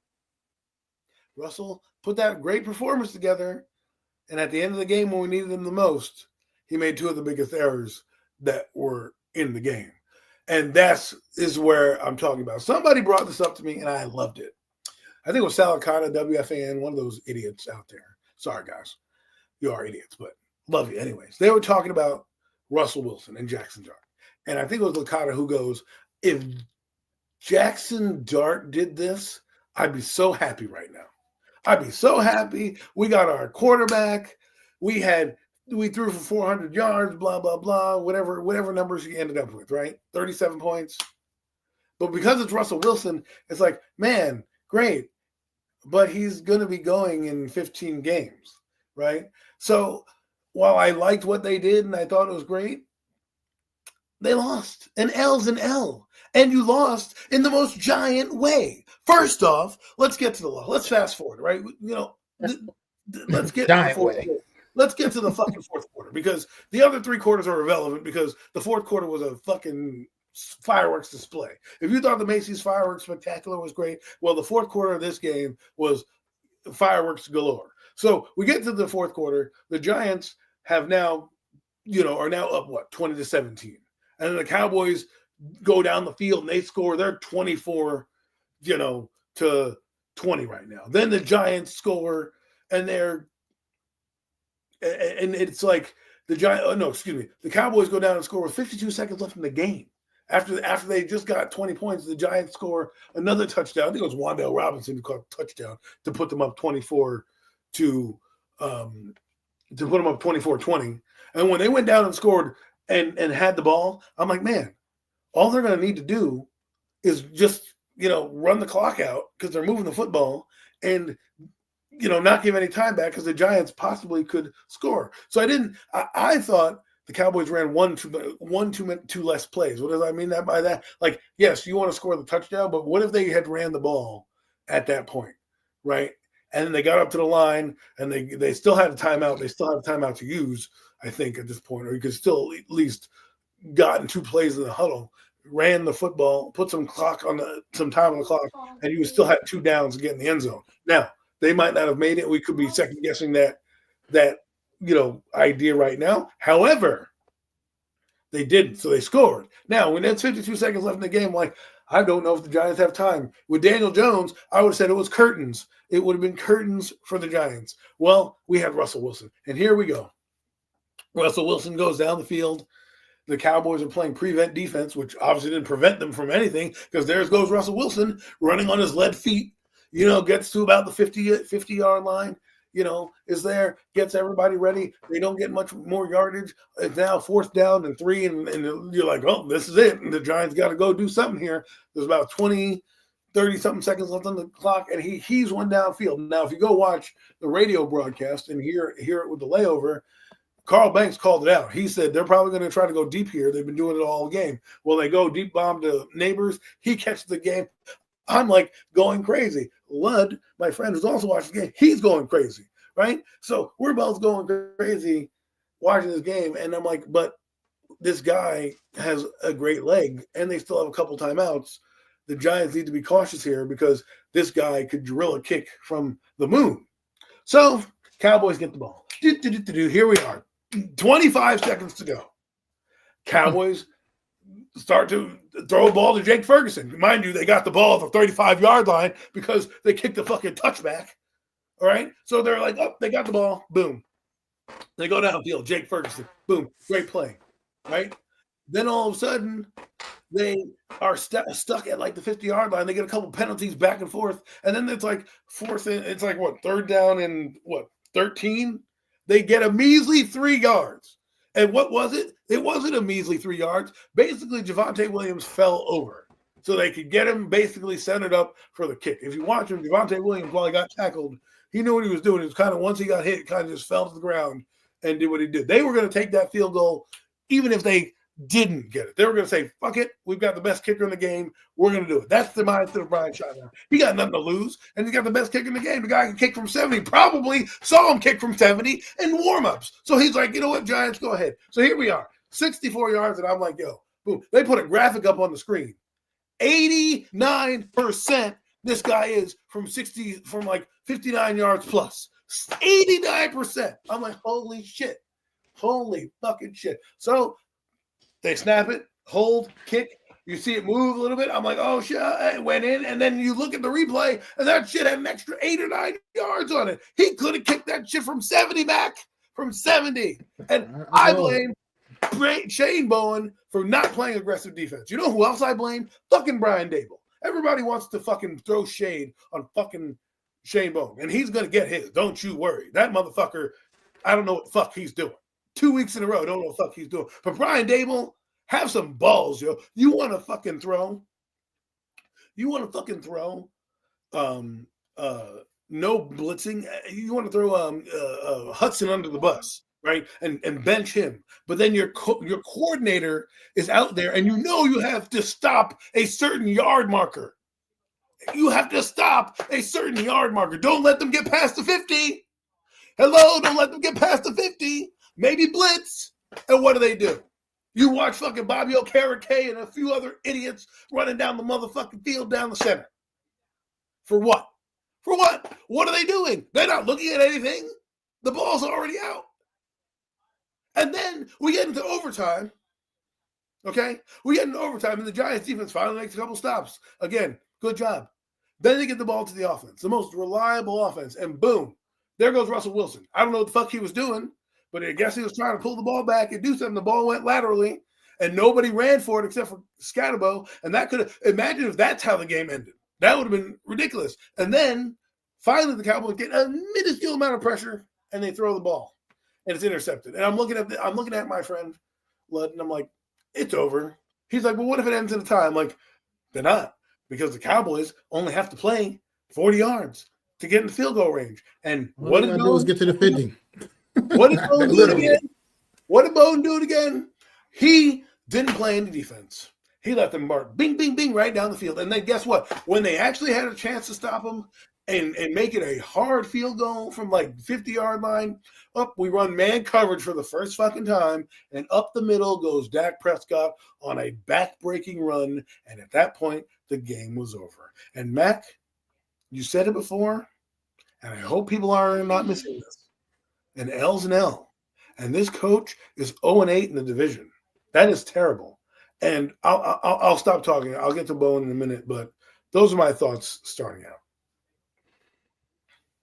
Russell put that great performance together, and at the end of the game when we needed him the most, he made two of the biggest errors that were in the game. And is where I'm talking about. Somebody brought this up to me, and I loved it. I think it was Salicata, WFAN, one of those idiots out there. Sorry, guys. You are idiots, but love you. Anyways, they were talking about Russell Wilson and Jackson Dart. And I think it was Licata who goes, if Jackson Dart did this, I'd be so happy right now. I'd be so happy. We got our quarterback. We threw for 400 yards, blah, blah, blah, whatever numbers he ended up with, right? 37 points. But because it's Russell Wilson, it's like, man, great. But he's going to be going in 15 games, right? So while I liked what they did and I thought it was great, they lost. An L's an L. And you lost in the most giant way. First off, let's get to the law. Let's fast forward, right? Let's get giant to the way. Let's get to the fucking fourth quarter because the other three quarters are irrelevant because the fourth quarter was a fucking fireworks display. If you thought the Macy's Fireworks Spectacular was great, well, the fourth quarter of this game was fireworks galore. So we get to the fourth quarter. The Giants are now up, 20-17. And then the Cowboys go down the field and they score. They're 24, to 20 right now. Then the Giants score and it's like the Cowboys go down and score with 52 seconds left in the game. After they just got 20 points, the Giants score another touchdown. I think it was Wan'Dale Robinson who caught a touchdown to put them up 24 to put them up 24-20. And when they went down and scored and had the ball, I'm like, man, all they're going to need to do is just run the clock out because they're moving the football and not give any time back because the Giants possibly could score. So I thought the Cowboys ran one too less plays. What does I mean by that? Like, yes, you want to score the touchdown, but what if they had ran the ball at that point, right? And then they got up to the line and they still had a timeout. They still have a timeout to use, I think, at this point, or you could still at least gotten 2 plays in the huddle, ran the football, put some time on the clock, and you would still have 2 downs to get in the end zone. Now, they might not have made it. We could be second guessing that idea right now. However, they didn't, so they scored. Now, when there's 52 seconds left in the game, I don't know if the Giants have time. With Daniel Jones, I would have said it was curtains. It would have been curtains for the Giants. Well, we had Russell Wilson, and here we go. Russell Wilson goes down the field. The Cowboys are playing prevent defense, which obviously didn't prevent them from anything because there goes Russell Wilson running on his lead feet, gets to about the 50-yard line, is there, gets everybody ready. They don't get much more yardage. It's now 4th down and 3, and you're like, oh, this is it. And the Giants got to go do something here. There's about 30-something seconds left on the clock, and he's one downfield. Now, if you go watch the radio broadcast and hear it with the layover, Carl Banks called it out. He said they're probably going to try to go deep here. They've been doing it all game. Well, they go deep bomb to Neighbors. He catches the game. I'm like going crazy. Ludd, my friend who's also watching the game, he's going crazy, right? So we're both going crazy watching this game. And I'm like, but this guy has a great leg and they still have a couple timeouts. The Giants need to be cautious here because this guy could drill a kick from the moon. So Cowboys get the ball. Here we are. 25 seconds to go. Cowboys start to throw a ball to Jake Ferguson. Mind you, they got the ball at the 35-yard line because they kicked the fucking touchback. All right? So they're like, oh, they got the ball. Boom. They go downfield. Jake Ferguson. Boom. Great play. Right? Then all of a sudden, they are stuck at like the 50-yard line. They get a couple penalties back and forth. And then it's like it's like what, 3rd down and what, 13? They get a measly 3 yards. And what was it? It wasn't a measly 3 yards. Basically, Javonte Williams fell over so they could get him basically centered up for the kick. If you watch him, Javonte Williams, while he got tackled, he knew what he was doing. It was kind of, once he got hit, kind of just fell to the ground and did what he did. They were going to take that field goal even if they didn't get it. They were going to say, fuck it, we've got the best kicker in the game. We're going to do it. That's the mindset of Brian Schottenheimer. He got nothing to lose, and he's got the best kicker in the game. The guy can kick from 70. Probably saw him kick from 70 in warm-ups. So he's like, you know what, Giants, go ahead. So here we are, 64 yards, and I'm like, yo, boom. They put a graphic up on the screen. 89% this guy is from like 59 yards plus. 89%. I'm like, holy shit. Holy fucking shit. So they snap it, hold, kick. You see it move a little bit. I'm like, oh, shit, it went in. And then you look at the replay, and that shit had an extra 8 or 9 yards on it. He could have kicked that shit from 70 back, from 70. And I blame Shane Bowen for not playing aggressive defense. You know who else I blame? Fucking Brian Dable. Everybody wants to fucking throw shade on fucking Shane Bowen, and he's going to get his. Don't you worry. That motherfucker, I don't know what the fuck he's doing. 2 weeks in a row, don't know what the fuck he's doing. But Brian Dable, have some balls, yo. You want to fucking throw? No blitzing. You want to throw Hudson under the bus, right? And bench him. But then your coordinator is out there, and you have to stop a certain yard marker. You have to stop a certain yard marker. Don't let them get past the 50. Hello, don't let them get past the 50. Maybe blitz. And what do? You watch fucking Bobby Okereke and a few other idiots running down the motherfucking field down the center. For what? For what? What are they doing? They're not looking at anything. The ball's already out. And then we get into overtime. Okay? We get into overtime, and the Giants defense finally makes a couple stops. Again, good job. Then they get the ball to the offense, the most reliable offense, and boom, there goes Russell Wilson. I don't know what the fuck he was doing, but I guess he was trying to pull the ball back and do something. The ball went laterally, and nobody ran for it except for Scatterbo. And that could have, imagine if that's how the game ended. That would have been ridiculous. And then finally the Cowboys get a minuscule amount of pressure, and they throw the ball, and it's intercepted. And I'm looking at my friend Ludd, and I'm like, it's over. He's like, well, what if it ends in a tie? I'm like, they're not, because the Cowboys only have to play 40 yards to get in the field goal range. And what did Bowden get to the 50? What did Bowden do it again? What did Bowden do it again? He didn't play any defense. He let them mark bing, bing, bing right down the field. And then guess what? When they actually had a chance to stop him and make it a hard field goal from like 50-yard line, we run man coverage for the first fucking time, and up the middle goes Dak Prescott on a back-breaking run. And at that point, the game was over. And Mac, you said it before, and I hope people are not missing this. An L's an L. And this coach is 0-8 in the division. That is terrible. And I'll stop talking. I'll get to Bowen in a minute, but those are my thoughts starting out.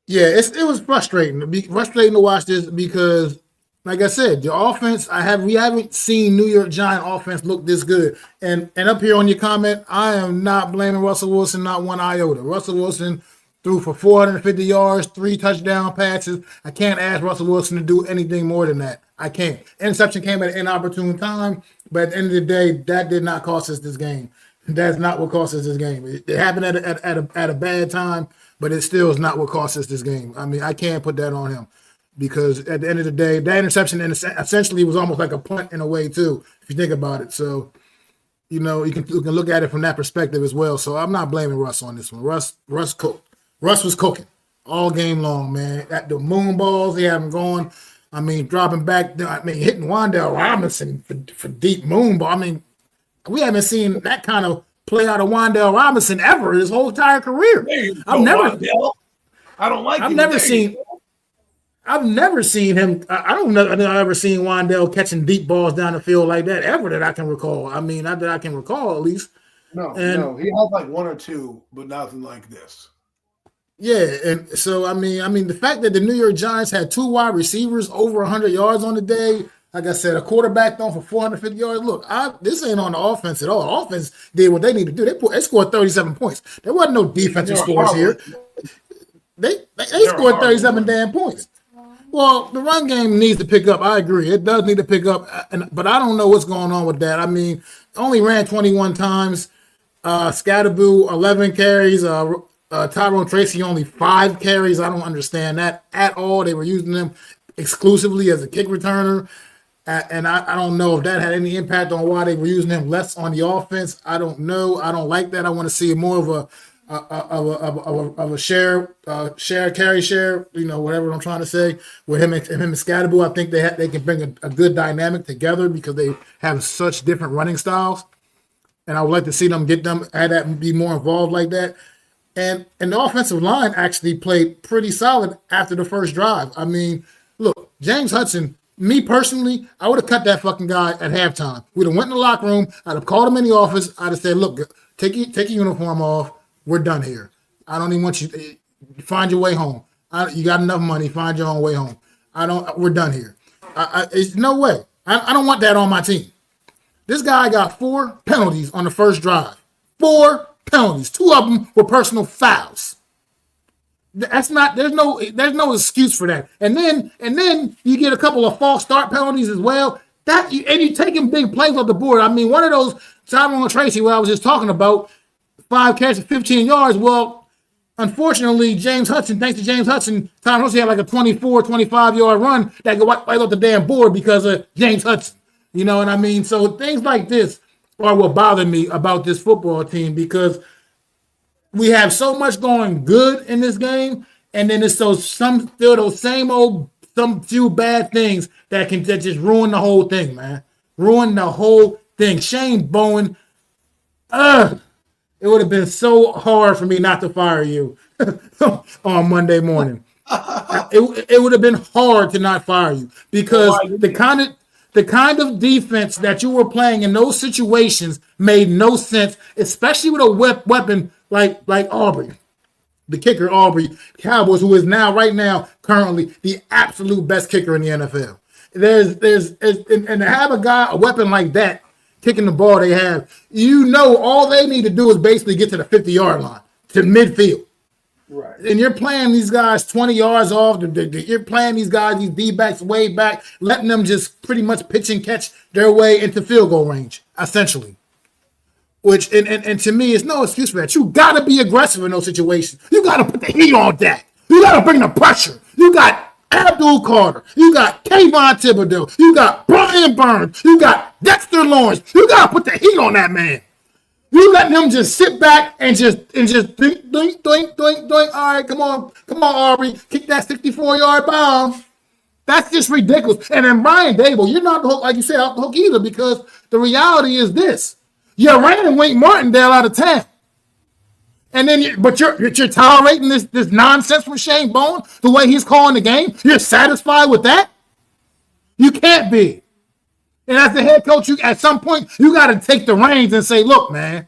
Yeah, it was frustrating. Frustrating to watch this because, like I said, the offense, we haven't seen New York Giant offense look this good. And up here on your comment, I am not blaming Russell Wilson, not one iota. Russell Wilson threw for 450 yards, 3 touchdown passes. I can't ask Russell Wilson to do anything more than that. I can't. Interception came at an inopportune time, but at the end of the day, that did not cost us this game. That's not what cost us this game. It happened at a bad time, but it still is not what cost us this game. I mean, I can't put that on him because at the end of the day, that interception essentially was almost like a punt in a way too, if you think about it. So, you can look at it from that perspective as well. So I'm not blaming Russ on this one. Russ was cooking all game long, man. At the moon balls, he had him going. I mean, dropping back. Hitting Wan'Dale Robinson for deep moon ball. I mean, we haven't seen that kind of play out of Wan'Dale Robinson ever his whole entire career. I've never seen him. I don't know. I've never seen Wan'Dale catching deep balls down the field like that ever that I can recall. I mean, not that I can recall at least. No. He had like 1 or 2, but nothing like this. Yeah, and so I mean, the fact that the New York Giants had two wide receivers over 100 yards on the day, like I said, a quarterback thrown for 450 yards. Look, this ain't on the offense at all. The offense did what they need to do. They scored 37 points. There wasn't no defensive scores here. They scored 37 damn points. Well, the run game needs to pick up. I agree. It does need to pick up, but I don't know what's going on with that. I mean, only ran 21 times. Scatterboo, 11 carries. Tyrone Tracy, only 5 carries. I don't understand that at all. They were using them exclusively as a kick returner. And I don't know if that had any impact on why they were using him less on the offense. I don't know. I don't like that. I want to see more of a share, carry share, whatever I'm trying to say with him and Scatterboo. I think they can bring a good dynamic together because they have such different running styles. And I would like to see them have that be more involved like that. And the offensive line actually played pretty solid after the first drive. I mean, look, James Hudson, me personally, I would have cut that fucking guy at halftime. We'd have went in the locker room. I'd have called him in the office. I'd have said, look, take your uniform off. We're done here. I don't even want you to find your way home. You got enough money. Find your own way home. We're done here. It's no way. I don't want that on my team. This guy got 4 penalties on the first drive. 4 penalties. 2 of them were personal fouls. There's no excuse for that. And then you get a couple of false start penalties as well. And you're taking big plays off the board. I mean, one of those, Tyrone Tracy, what I was just talking about, 5 catches, 15 yards. Well, unfortunately, thanks to James Hudson, Tyrone Tracy had like a 24, 25-yard run that got wiped off the damn board because of James Hudson. You know what I mean? So things like this are what bother me about this football team because we have so much going good in this game, and then it's those same old, some few bad things that just ruin the whole thing, man. Ruin the whole thing. Shane Bowen, it would have been so hard for me not to fire you on Monday morning. It would have been hard to not fire you because the kind of defense that you were playing in those situations made no sense, especially with a weapon like Aubrey, the kicker Aubrey Cowboys, who is right now currently the absolute best kicker in the NFL. And to have a weapon like that kicking the ball they have, all they need to do is basically get to the 50-yard line, to midfield. Right. And you're playing these guys 20 yards off. You're playing these guys, these D-backs way back, letting them just pretty much pitch and catch their way into field goal range, essentially. Which, and to me, it's no excuse for that. You got to be aggressive in those situations. You got to put the heat on Dak. You got to bring the pressure. You got Abdul Carter. You got Kayvon Thibodeau. You got Brian Burns. You got Dexter Lawrence. You got to put the heat on that man. You letting him just sit back and just doink, doink, doink, doink, doink. All right, come on, Aubrey. Kick that 64-yard bomb. That's just ridiculous. And then Brian Dable, you're not the hook, like you said, off the hook either, because the reality is this. You ran Wink Martindale out of town. And then, but you're tolerating this nonsense from Shane Bowen, the way he's calling the game. You're satisfied with that? You can't be. And as the head coach, at some point, you got to take the reins and say, look, man,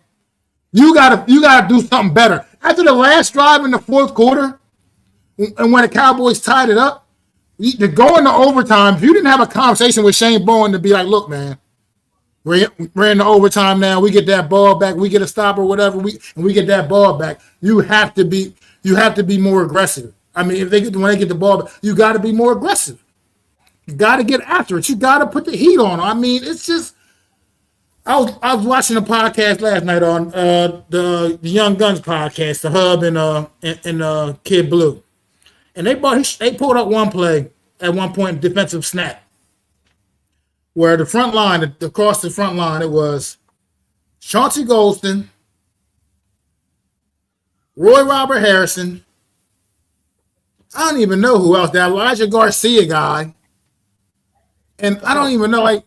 you got to do something better. After the last drive in the fourth quarter, and when the Cowboys tied it up, to go into overtime, if you didn't have a conversation with Shane Bowen to be like, look, man, we're in the overtime now. We get that ball back. We get a stop or whatever. We get that ball back. You have to be more aggressive. I mean, when they get the ball back, you got to be more aggressive. You got to get after it. You got to put the heat on. I mean, it's just. I was watching a podcast last night on the Young Guns podcast, the Hub and Kid Blue, and they pulled up one play at one point, defensive snap, where the front line, across the front line, it was Chauncey Golston, Roy Robert Harrison. I don't even know who else. That Elijah Garcia guy. And I don't even know,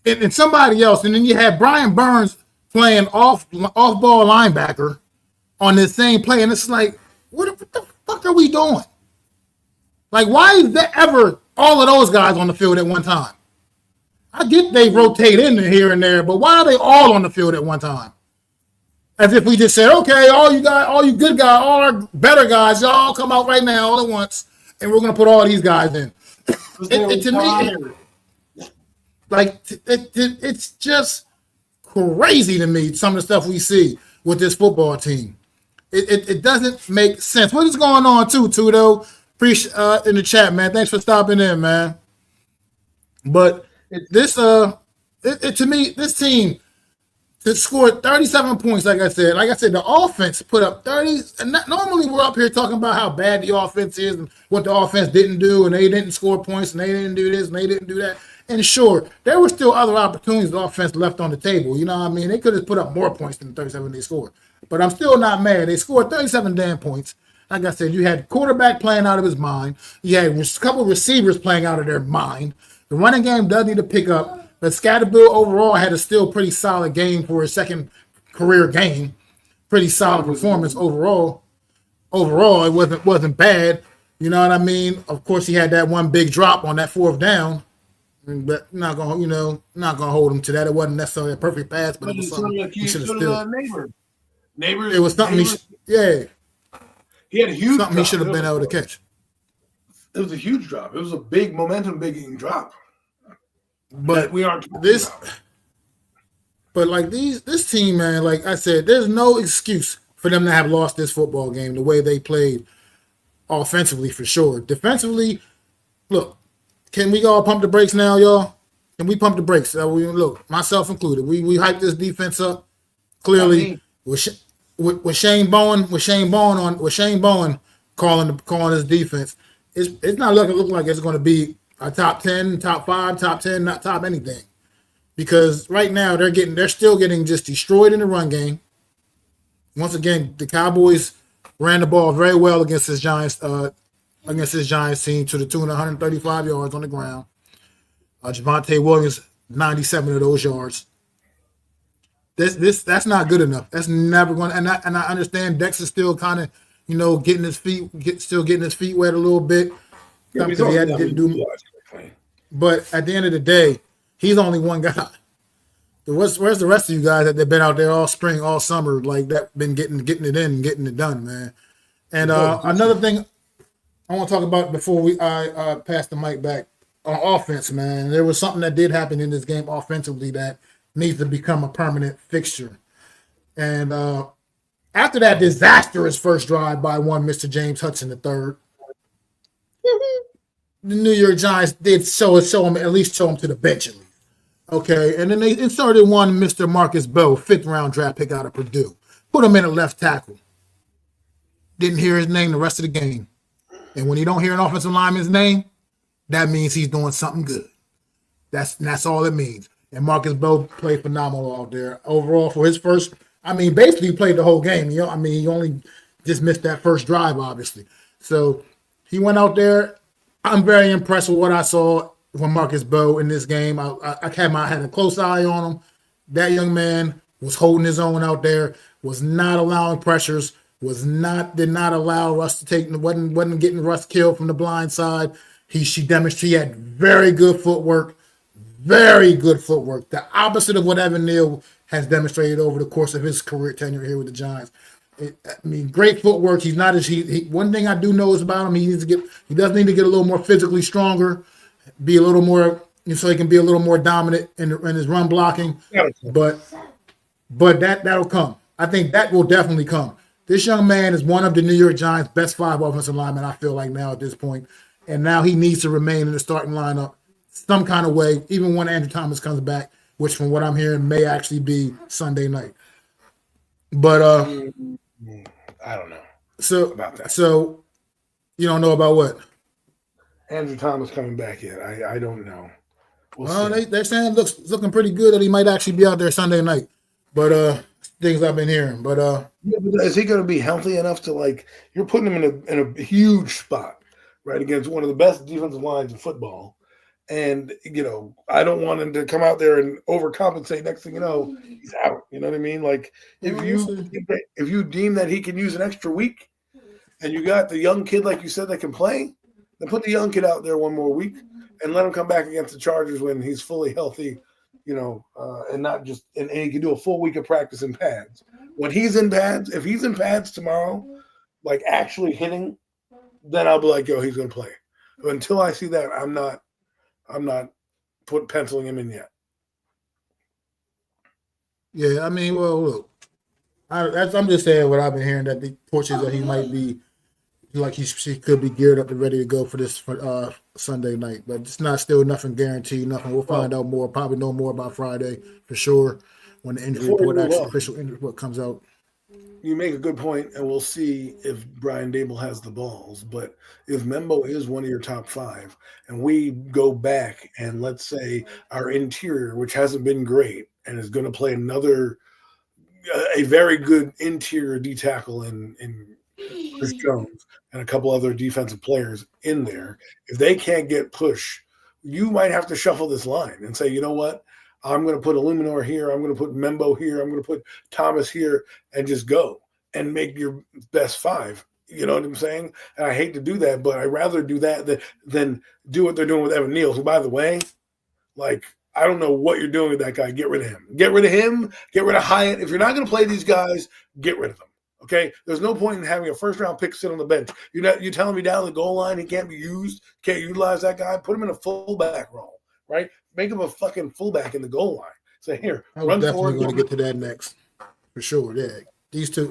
and somebody else. And then you had Brian Burns playing off-ball linebacker on this same play. And it's like, what the fuck are we doing? Like, why is there ever all of those guys on the field at one time? I get they rotate in here and there, but why are they all on the field at one time? As if we just said, okay, all you good guys, all our better guys, y'all come out right now all at once, and we're gonna put all these guys in. To me, it's just crazy to me, some of the stuff we see with this football team. It doesn't make sense. What is going on too, Tudo? Appreciate in the chat, man. Thanks for stopping in, man. But to me, this team scored 37 points, like I said, the offense put up 30. And normally we're up here talking about how bad the offense is and what the offense didn't do, and they didn't score points, and they didn't do this, and they didn't do that. And sure, there were still other opportunities the offense left on the table. You know what I mean? They could have put up more points than the 37 they scored. But I'm still not mad. They scored 37 damn points. Like I said, you had quarterback playing out of his mind. You had a couple receivers playing out of their mind. The running game does need to pick up. But Scatterbill overall had a still pretty solid game for his second career game. Pretty solid performance overall. Overall, it wasn't bad. You know what I mean? Of course, he had that one big drop on that fourth down. But not gonna hold him to that. It wasn't necessarily a perfect pass, but it was something he should have still. Neighbors. It was something he had a huge something drop. He should have been able to catch. It was a huge drop. It was a big momentum, big drop. But we aren't this. But like this team, man, like I said, there's no excuse for them to have lost this football game the way they played offensively for sure. Defensively, look, can we all pump the brakes now, y'all? Can we pump the brakes? Look, myself included. We hyped this defense up clearly with Shane Bowen calling this defense. It's not looking like it's going to be a top 10, top 5, top 10, not top anything. Because right now they're still getting just destroyed in the run game. Once again, the Cowboys ran the ball very well against this Giants team to the tune of 135 yards on the ground. Javonte Williams, 97 of those yards. That's not good enough. That's never going. And I understand Dex is still kind of getting his feet wet a little bit. Yeah, but at the end of the day, he's only one guy. Where's the rest of you guys that they've been out there all spring, all summer, like that, been getting it in, getting it done, man. And another thing I want to talk about before I pass the mic back on offense, man. There was something that did happen in this game offensively that needs to become a permanent fixture. And after that disastrous first drive by one Mr. James Hudson III, the New York Giants did show him to the bench at least. Okay, and then they inserted one Mr. Marcus Bowe, 5th round draft pick out of Purdue. Put him in at left tackle. Didn't hear his name the rest of the game. And when you don't hear an offensive lineman's name, that means he's doing something good. That's all it means. And Marcus Bowe played phenomenal out there. Overall, for his first, basically he played the whole game. He only just missed that first drive, obviously. So he went out there. I'm very impressed with what I saw from Marcus Bowe in this game. I had a close eye on him. That young man was holding his own out there, was not allowing pressures, did not allow Russ to take, wasn't getting Russ killed from the blind side. She demonstrated he had very good footwork. The opposite of what Evan Neal has demonstrated over the course of his career tenure here with the Giants. Great footwork. He's not as one thing I do know is about him. He does need to get a little more physically stronger, be a little more, so he can be a little more dominant in his run blocking. But that'll come. I think that will definitely come. This young man is one of the New York Giants' best 5 offensive linemen, I feel like now at this point. And now he needs to remain in the starting lineup some kind of way, even when Andrew Thomas comes back, which from what I'm hearing may actually be Sunday night. But I don't know. So about that. So you don't know about what? Andrew Thomas coming back yet. I don't know. They're saying it's looking pretty good that he might actually be out there Sunday night. But things I've been hearing. But is he going to be healthy enough to, you're putting him in a huge spot, right, against one of the best defensive lines in football. And, I don't want him to come out there and overcompensate. Next thing you know, he's out. You know what I mean? If you deem that he can use an extra week and you got the young kid, like you said, that can play, then put the young kid out there one more week and let him come back against the Chargers when he's fully healthy, and not just – and he can do a full week of practice in pads When he's in pads, if he's in pads tomorrow, like actually hitting, then I'll be like, yo, he's gonna play. But until I see that, I'm not penciling him in yet. Yeah, I mean, well, look, I'm just saying what I've been hearing, that the portions that he might be like she could be geared up and ready to go for Sunday night, but it's not still nothing guaranteed. Nothing. We'll find out more. Probably know more about Friday for sure when the injury report, official injury report, comes out. You make a good point, and we'll see if Brian Dable has the balls. But if Membo is one of your top 5, and we go back and let's say our interior, which hasn't been great, and is going to play a very good interior D tackle in Chris Jones and a couple other defensive players in there, if they can't get push, you might have to shuffle this line and say, you know what? I'm going to put Illuminor here. I'm going to put Membo here. I'm going to put Thomas here and just go and make your best 5. You know what I'm saying? And I hate to do that, but I'd rather do that than do what they're doing with Evan Neal, who, by the way, like, I don't know what you're doing with that guy. Get rid of him. Get rid of him. Get rid of Hyatt. If you're not going to play these guys, get rid of them. Okay? There's no point in having a first-round pick sit on the bench. You're telling me down the goal line he can't be used, can't utilize that guy? Put him in a fullback role, right? Make him a fucking fullback in the goal line. Say, here, I was definitely going to get to that next, for sure. Yeah, these two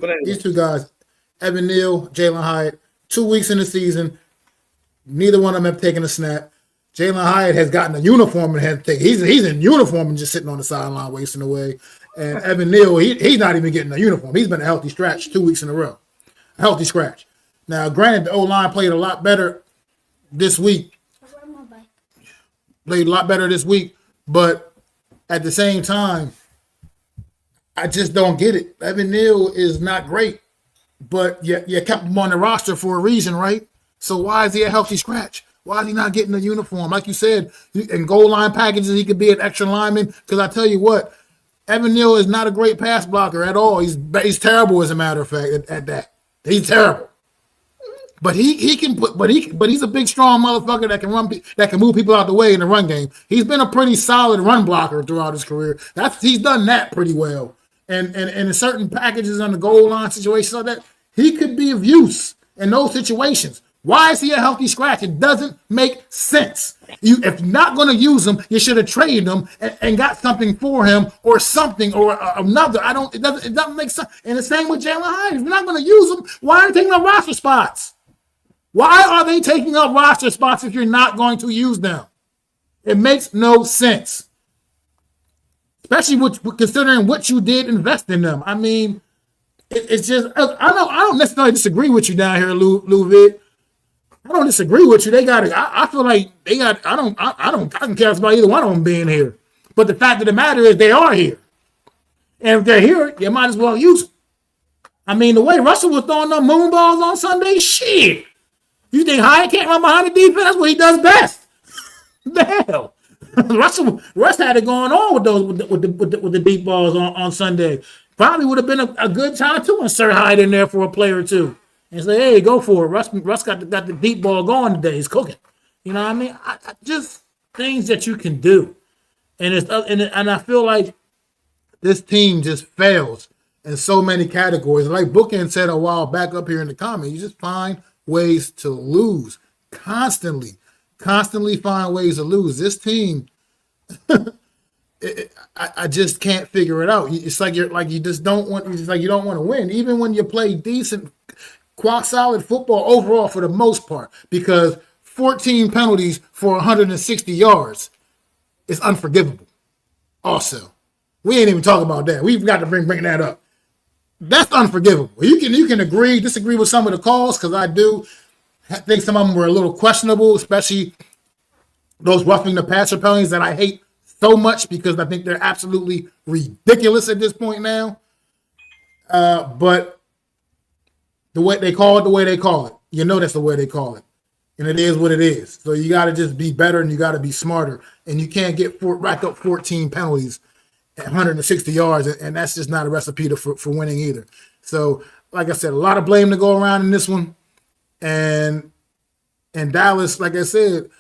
guys, Evan Neal, Jalen Hyatt, 2 weeks in the season, neither one of them have taken a snap. Jalen Hyatt has gotten a uniform and had to take. He's in uniform and just sitting on the sideline wasting away. And Evan Neal, he's not even getting a uniform. He's been a healthy scratch 2 weeks in a row. A healthy scratch. Now, granted, the O-line played a lot better this week. Played a lot better this week, but at the same time, I just don't get it. Evan Neal is not great, but you kept him on the roster for a reason, right? So why is he a healthy scratch? Why is he not getting a uniform? Like you said, in goal line packages, he could be an extra lineman. Because I tell you what, Evan Neal is not a great pass blocker at all. He's terrible, as a matter of fact, at that. He's terrible. But he's a big, strong motherfucker that can move people out the way in the run game. He's been a pretty solid run blocker throughout his career. He's done that pretty well. And in certain packages on the goal line situations like that, he could be of use in those situations. Why is he a healthy scratch? It doesn't make sense. If you're not going to use him, you should have traded him and got something for him or something or another. It doesn't make sense. And the same with Jalen Hyatt. If you're not going to use him, why are they taking up roster spots? Why are they taking up roster spots if you're not going to use them? It makes no sense. Especially considering what you did invest in them. I mean, it's just, I don't necessarily disagree with you down here, Lou Vid. I don't disagree with you. I feel like I can care about either one of them being here. But the fact of the matter is they are here. And if they're here, you might as well use them. I mean, the way Russell was throwing them moon balls on Sunday, shit. You think Hyatt can't run behind the defense? That's what he does best. The hell. Russ had it going on with the deep balls on Sunday. Probably would have been a good time to insert Hyatt in there for a play or two. And say, hey, go for it. Russ got the deep ball going today. He's cooking. You know what I mean? I just things that you can do. And I feel like this team just fails in so many categories. Like Bookend said a while back up here in the comments, you just find ways to lose constantly find ways to lose. This team, I just can't figure it out. It's like you don't want to win, even when you play decent, solid football overall for the most part. Because 14 penalties for 160 yards is unforgivable. Also, we ain't even talking about that. We've got to bring that up. That's unforgivable. You can disagree with some of the calls, because I do think some of them were a little questionable, especially those roughing the passer penalties that I hate so much because I think they're absolutely ridiculous at this point now. But the way they call it, you know that's the way they call it. And it is what it is. So you got to just be better and you got to be smarter. And you can't rack up 14 penalties at 160 yards, and that's just not a recipe for winning either. So, like I said, a lot of blame to go around in this one. And Dallas, like I said,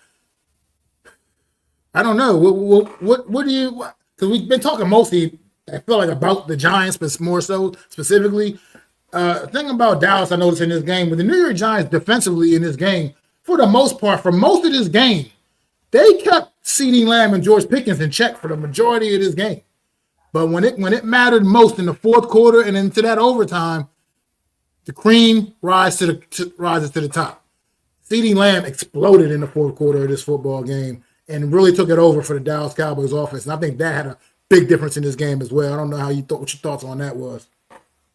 I don't know. What do you – because we've been talking mostly I feel like about the Giants, but more so specifically. Thing about Dallas, I noticed in this game, with the New York Giants defensively in this game, for the most part, for most of this game, they kept CeeDee Lamb and George Pickens in check for the majority of this game. But when it mattered most in the fourth quarter and into that overtime, the cream rises to the top. CeeDee Lamb exploded in the fourth quarter of this football game and really took it over for the Dallas Cowboys offense. And I think that had a big difference in this game as well. I don't know what your thoughts on that was.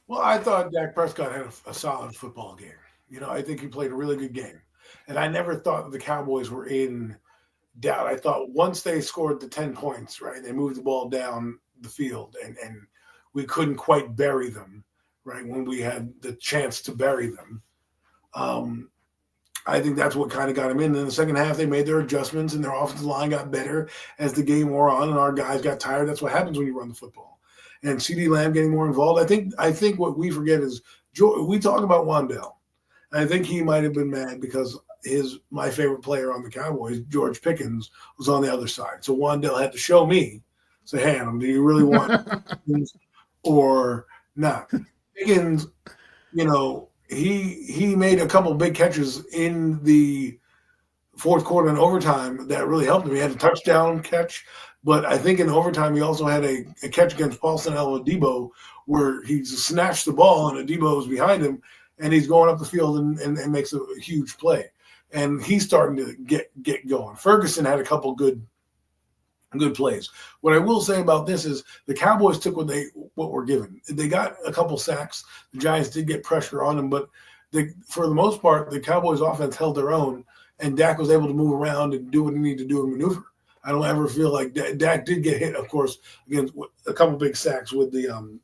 Well, I thought Dak Prescott had a solid football game. I think he played a really good game. And I never thought that the Cowboys were in doubt. I thought once they scored the 10 points, right, they moved the ball down the field and we couldn't quite bury them, right, when we had the chance to bury them. I think that's what kind of got them in. In the second half, they made their adjustments and their offensive line got better as the game wore on and our guys got tired. That's what happens when you run the football. And CeeDee Lamb getting more involved. I think what we forget is we talk about Wandell. I think he might have been mad because my favorite player on the Cowboys, George Pickens, was on the other side. So Wandell had to show me, say, hey, Adam, do you really want Pickens or not? Pickens, he made a couple big catches in the fourth quarter and overtime that really helped him. He had a touchdown catch, but I think in overtime he also had a catch against Paulson Debo where he snatched the ball and Debo was behind him and he's going up the field and makes a huge play. And he's starting to get going. Ferguson had a couple good plays. What I will say about this is the Cowboys took what were given. They got a couple sacks. The Giants did get pressure on them, but for the most part, the Cowboys offense held their own, and Dak was able to move around and do what he needed to do and maneuver. I don't ever feel like Dak did get hit, of course, against a couple big sacks with the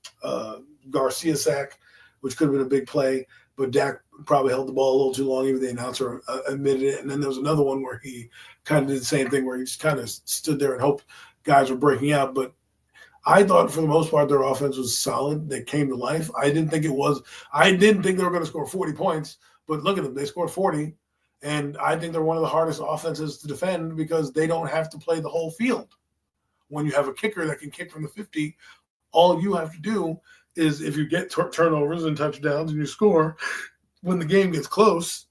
Garcia sack, which could have been a big play, but Dak probably held the ball a little too long. Even the announcer admitted it. And then there was another one where he kind of did the same thing where he just kind of stood there and hoped guys were breaking out. But I thought for the most part their offense was solid. They came to life. I didn't think they were going to score 40 points, but look at them. They scored 40. And I think they're one of the hardest offenses to defend because they don't have to play the whole field. When you have a kicker that can kick from the 50, all you have to do is if you get turnovers and touchdowns and you score, when the game gets close,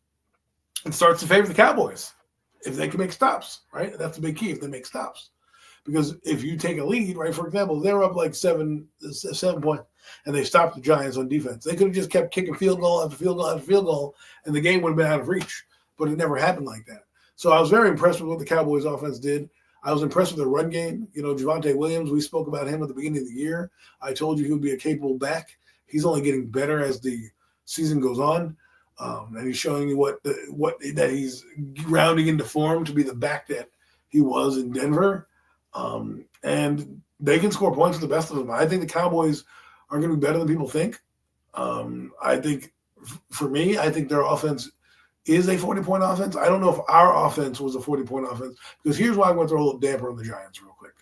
it starts to favor the Cowboys. If they can make stops, right? That's the big key, if they make stops. Because if you take a lead, right, for example, they were up like 7 points, and they stopped the Giants on defense. They could have just kept kicking field goal after field goal after field goal, and the game would have been out of reach. But it never happened like that. So I was very impressed with what the Cowboys offense did. I was impressed with their run game. Javonte Williams, we spoke about him at the beginning of the year. I told you he would be a capable back. He's only getting better as the season goes on. And he's showing you that he's rounding into form to be the back that he was in Denver. And they can score points with the best of them. I think the Cowboys are going to be better than people think. I think, for me, I think their offense is a 40-point offense. I don't know if our offense was a 40-point offense, because here's why I'm going to throw a little damper on the Giants real quick.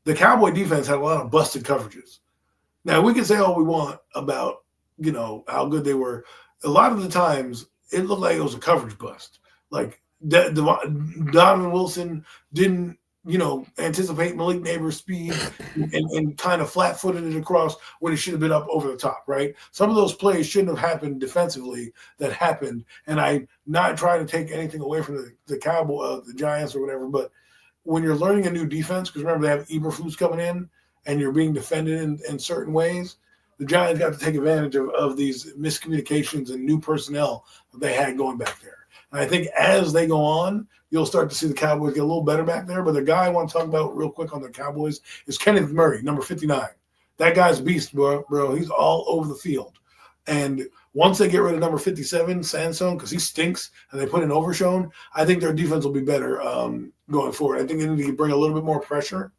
The Cowboy defense had a lot of busted coverages. Now, we can say all we want about, how good they were. A lot of the times, it looked like it was a coverage bust. Like, Donovan Wilson didn't, anticipate Malik Neighbors' speed and kind of flat-footed it across when it should have been up over the top, right? Some of those plays shouldn't have happened defensively that happened, and I'm not trying to take anything away from the Giants or whatever, but when you're learning a new defense, because remember they have Eberflus coming in, and you're being defended in certain ways, the Giants got to take advantage of these miscommunications and new personnel that they had going back there. And I think as they go on, you'll start to see the Cowboys get a little better back there. But the guy I want to talk about real quick on the Cowboys is Kenneth Murray, number 59. That guy's a beast, bro. He's all over the field. And once they get rid of number 57, Sansone, because he stinks, and they put in Overshown, I think their defense will be better going forward. I think they need to bring a little bit more pressure.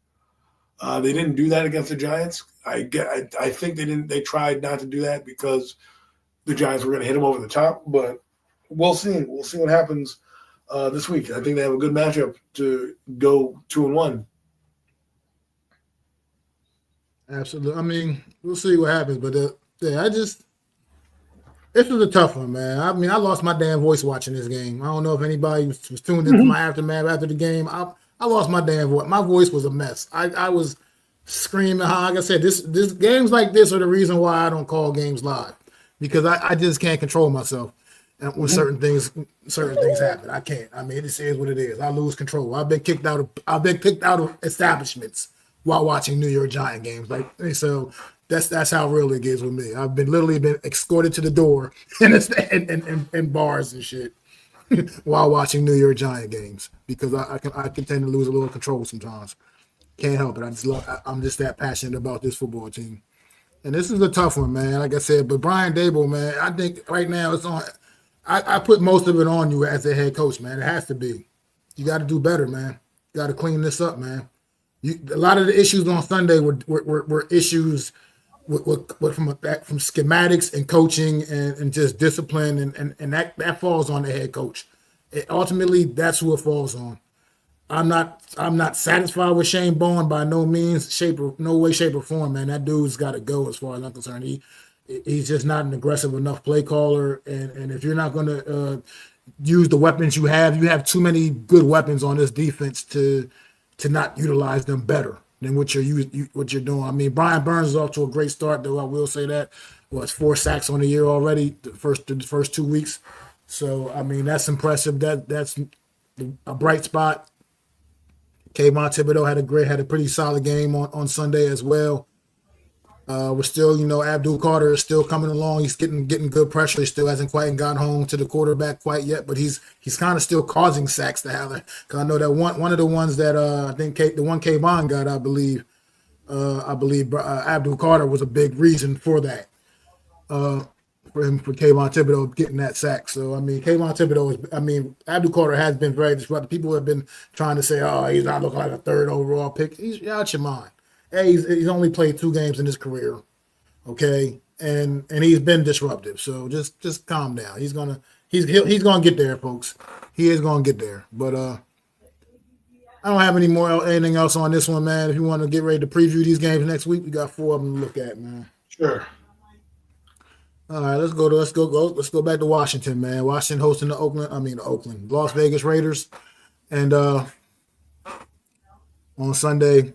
They didn't do that against the Giants. I think they didn't. They tried not to do that because the Giants were going to hit them over the top. But we'll see. We'll see what happens this week. I think they have a good matchup to go 2-1. Absolutely. I mean, we'll see what happens. But this was a tough one, man. I mean, I lost my damn voice watching this game. I don't know if anybody was tuned into my aftermath after the game. I lost my damn voice. My voice was a mess. I was screaming. Like I said, this games like this are the reason why I don't call games live, because I just can't control myself. And when certain things happen, I can't. I mean, it just is what it is. I lose control. I've been kicked out of establishments while watching New York Giant games. Like, so that's how real it gets with me. I've been literally been escorted to the door in bars and shit while watching New York Giant games, because I can tend to lose a little control sometimes. Can't help it. I'm just that passionate about this football team. And this is a tough one, man. Like I said, but Brian Dable, man, I think right now it's on. I put most of it on you as the head coach, man. It has to be. You got to do better, man. You got to clean this up, man. A lot of the issues on Sunday were issues from schematics and coaching and just discipline, and that falls on the head coach. Ultimately, that's who it falls on. I'm not satisfied with Shane Bowen by no means, no way, shape, or form, man. That dude's got to go as far as I'm concerned. He's just not an aggressive enough play caller, and if you're not going to use the weapons you have too many good weapons on this defense to not utilize them better than what you're doing. I mean, Brian Burns is off to a great start, though. I will say that. It's 4 sacks on the year already, the first 2 weeks. So I mean, that's impressive. That's a bright spot. Kayvon Thibodeau had a pretty solid game on Sunday as well. We're still, Abdul Carter is still coming along. He's getting good pressure. He still hasn't quite got home to the quarterback quite yet, but he's kind of still causing sacks to have it. Because I know that one of the ones that I think the one Kayvon got, I believe Abdul Carter was a big reason for that. For Kayvon Thibodeau getting that sack. So, I mean, Abdul Carter has been very disruptive. People have been trying to say, oh, he's not looking like a 3rd overall pick. He's out your mind. Hey, he's only played 2 games in his career, okay? And he's been disruptive. So just calm down. He's gonna get there, folks. He is gonna get there. But I don't have anything else on this one, man. If you want to get ready to preview these games next week, we got 4 of them to look at, man. Sure. All right, let's go back to Washington, man. Washington hosting the Las Vegas Raiders, and on Sunday.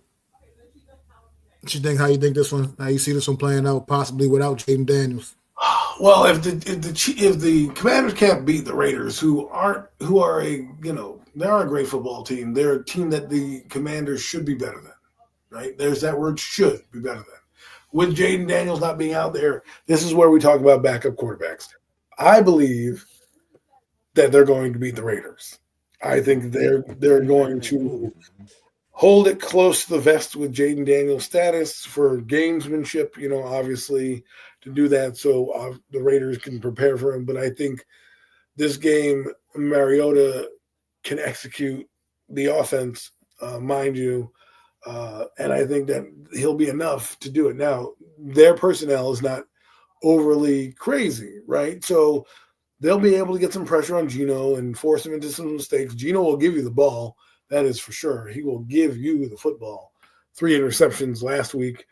How you see this one playing out, possibly without Jaden Daniels? Well, if the Commanders can't beat the Raiders, who are they are a great football team. They're a team that the Commanders should be better than, right? There's that word, should be better than. With Jaden Daniels not being out there, this is where we talk about backup quarterbacks. I believe that they're going to beat the Raiders. I think they're going to hold it close to the vest with Jaden Daniels' status for gamesmanship, obviously to do that so the Raiders can prepare for him. But I think this game, Mariota can execute the offense, mind you, and I think that he'll be enough to do it. Now, their personnel is not overly crazy, right? So they'll be able to get some pressure on Geno and force him into some mistakes. Geno will give you the ball. That is for sure. He will give you the football. 3 interceptions last week.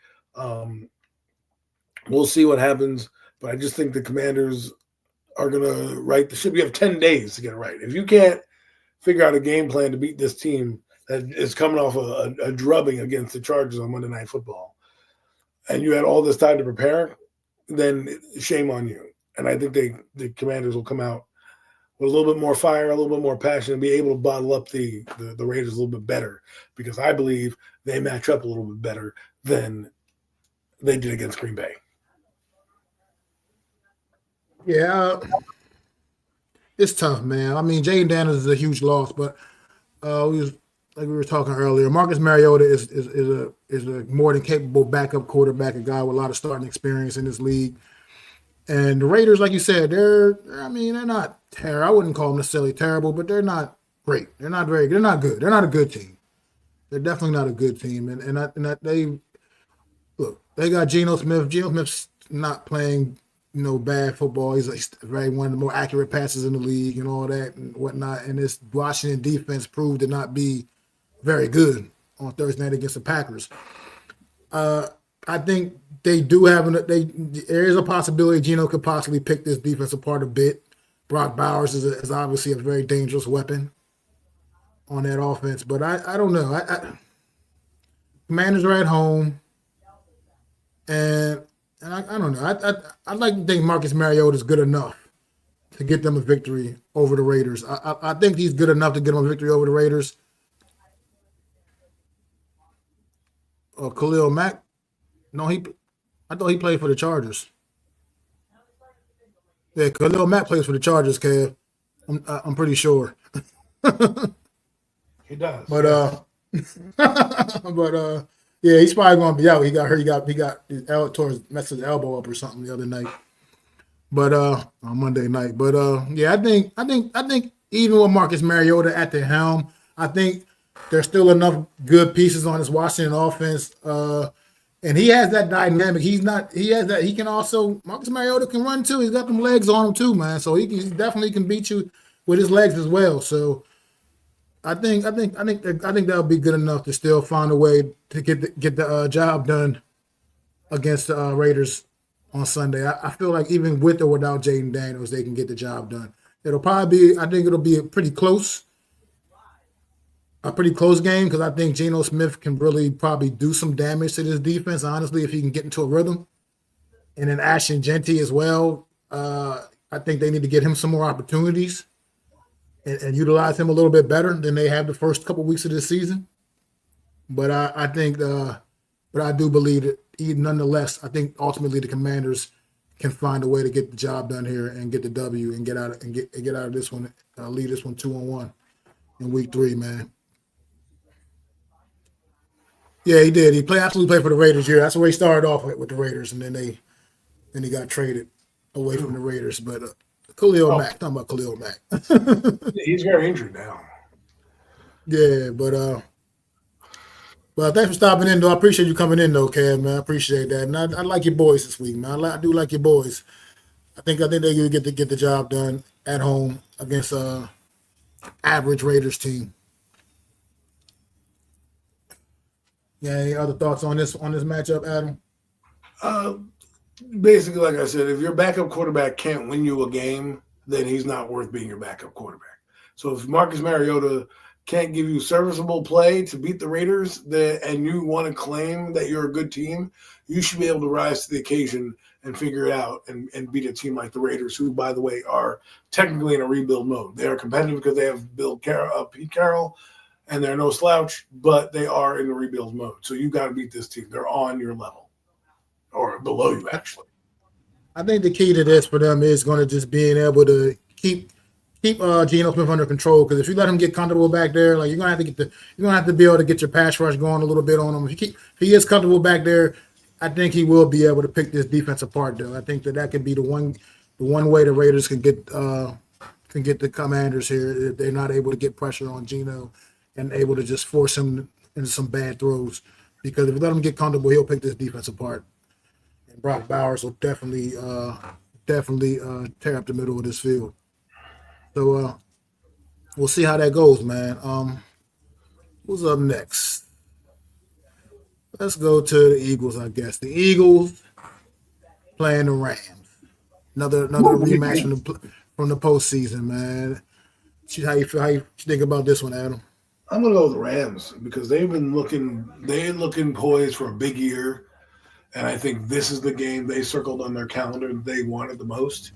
We'll see what happens, but I just think the Commanders are going to right the ship. You have 10 days to get it right. If you can't figure out a game plan to beat this team that is coming off a drubbing against the Chargers on Monday Night Football, and you had all this time to prepare, then shame on you. And I think the Commanders will come out with a little bit more fire, a little bit more passion, and be able to bottle up the Raiders a little bit better, because I believe they match up a little bit better than they did against Green Bay. Yeah, it's tough, man. I mean, Jaden Daniels is a huge loss, but like we were talking earlier, Marcus Mariota is a more than capable backup quarterback, a guy with a lot of starting experience in this league. And the Raiders, like you said, they're not terrible. I wouldn't call them necessarily terrible, but they're not great. They're not very good. They're not good. They're not a good team. They're definitely not a good team. They got Geno Smith. Geno Smith's not playing bad football. He's one of the more accurate passes in the league and all that and whatnot. And this Washington defense proved to not be very good on Thursday night against the Packers. I think they do have there is a possibility Geno could possibly pick this defense apart a bit. Brock Bowers is obviously a very dangerous weapon on that offense, but I don't know. Commanders are at home, and I don't know. I like to think Marcus Mariota is good enough to get them a victory over the Raiders. I think he's good enough to get them a victory over the Raiders. Khalil Mack, no, I thought he played for the Chargers. Yeah, Khalil Mack plays for the Chargers, Kev. I'm pretty sure. He does. But Yes. yeah, he's probably gonna be out. He got hurt. He got messed his elbow up or something the other night. But on Monday night. But yeah, I think even with Marcus Mariota at the helm, I think there's still enough good pieces on his Washington offense. And he has that dynamic. He has that. He can also, Marcus Mariota can run too. He's got them legs on him too, man. So he definitely can beat you with his legs as well. So I think that'll be good enough to still find a way to get the job done against the Raiders on Sunday. I feel like even with or without Jaden Daniels, they can get the job done. I think it'll be a pretty close game because I think Geno Smith can really probably do some damage to this defense, honestly, if he can get into a rhythm. And then Ashton Genty as well. I think they need to get him some more opportunities and utilize him a little bit better than they have the first couple weeks of this season. But I do believe that nonetheless, I think ultimately the Commanders can find a way to get the job done here and get the W and get out of this one, lead this one 2-1 in week 3, man. Yeah, he did. He absolutely played for the Raiders here. That's where he started off with the Raiders, and then he got traded away from the Raiders. But Khalil Mack, talking about Khalil Mack. He's very injured now. Yeah, but thanks for stopping in, though. I appreciate you coming in, though, Kev, man. I appreciate that, and I like your boys this week, man. I do like your boys. I think they're gonna get the job done at home against average Raiders team. Yeah, any other thoughts on this matchup, Adam? Basically, like I said, if your backup quarterback can't win you a game, then he's not worth being your backup quarterback. So if Marcus Mariota can't give you serviceable play to beat the Raiders, and you want to claim that you're a good team, you should be able to rise to the occasion and figure it out and beat a team like the Raiders, who, by the way, are technically in a rebuild mode. They are competitive because they have Pete Carroll, and they're no slouch, but they are in a rebuild mode. So you got to beat this team. They're on your level or below you, actually. I think the key to this for them is going to just being able to keep Geno Smith under control. Because if you let him get comfortable back there, like you're gonna have to be able to get your pass rush going a little bit on him. If he is comfortable back there, I think he will be able to pick this defense apart. Though I think that could be the one way the Raiders can get the Commanders here if they're not able to get pressure on Geno and able to just force him into some bad throws. Because if you let him get comfortable, he'll pick this defense apart. And Brock Bowers will definitely tear up the middle of this field. So we'll see how that goes, man. Who's up next? Let's go to the Eagles, I guess. The Eagles playing the Rams. Another rematch from the postseason, man. How you feel? How you think about this one, Adam? I'm gonna go with the Rams because they're looking poised for a big year, and I think this is the game they circled on their calendar that they wanted the most.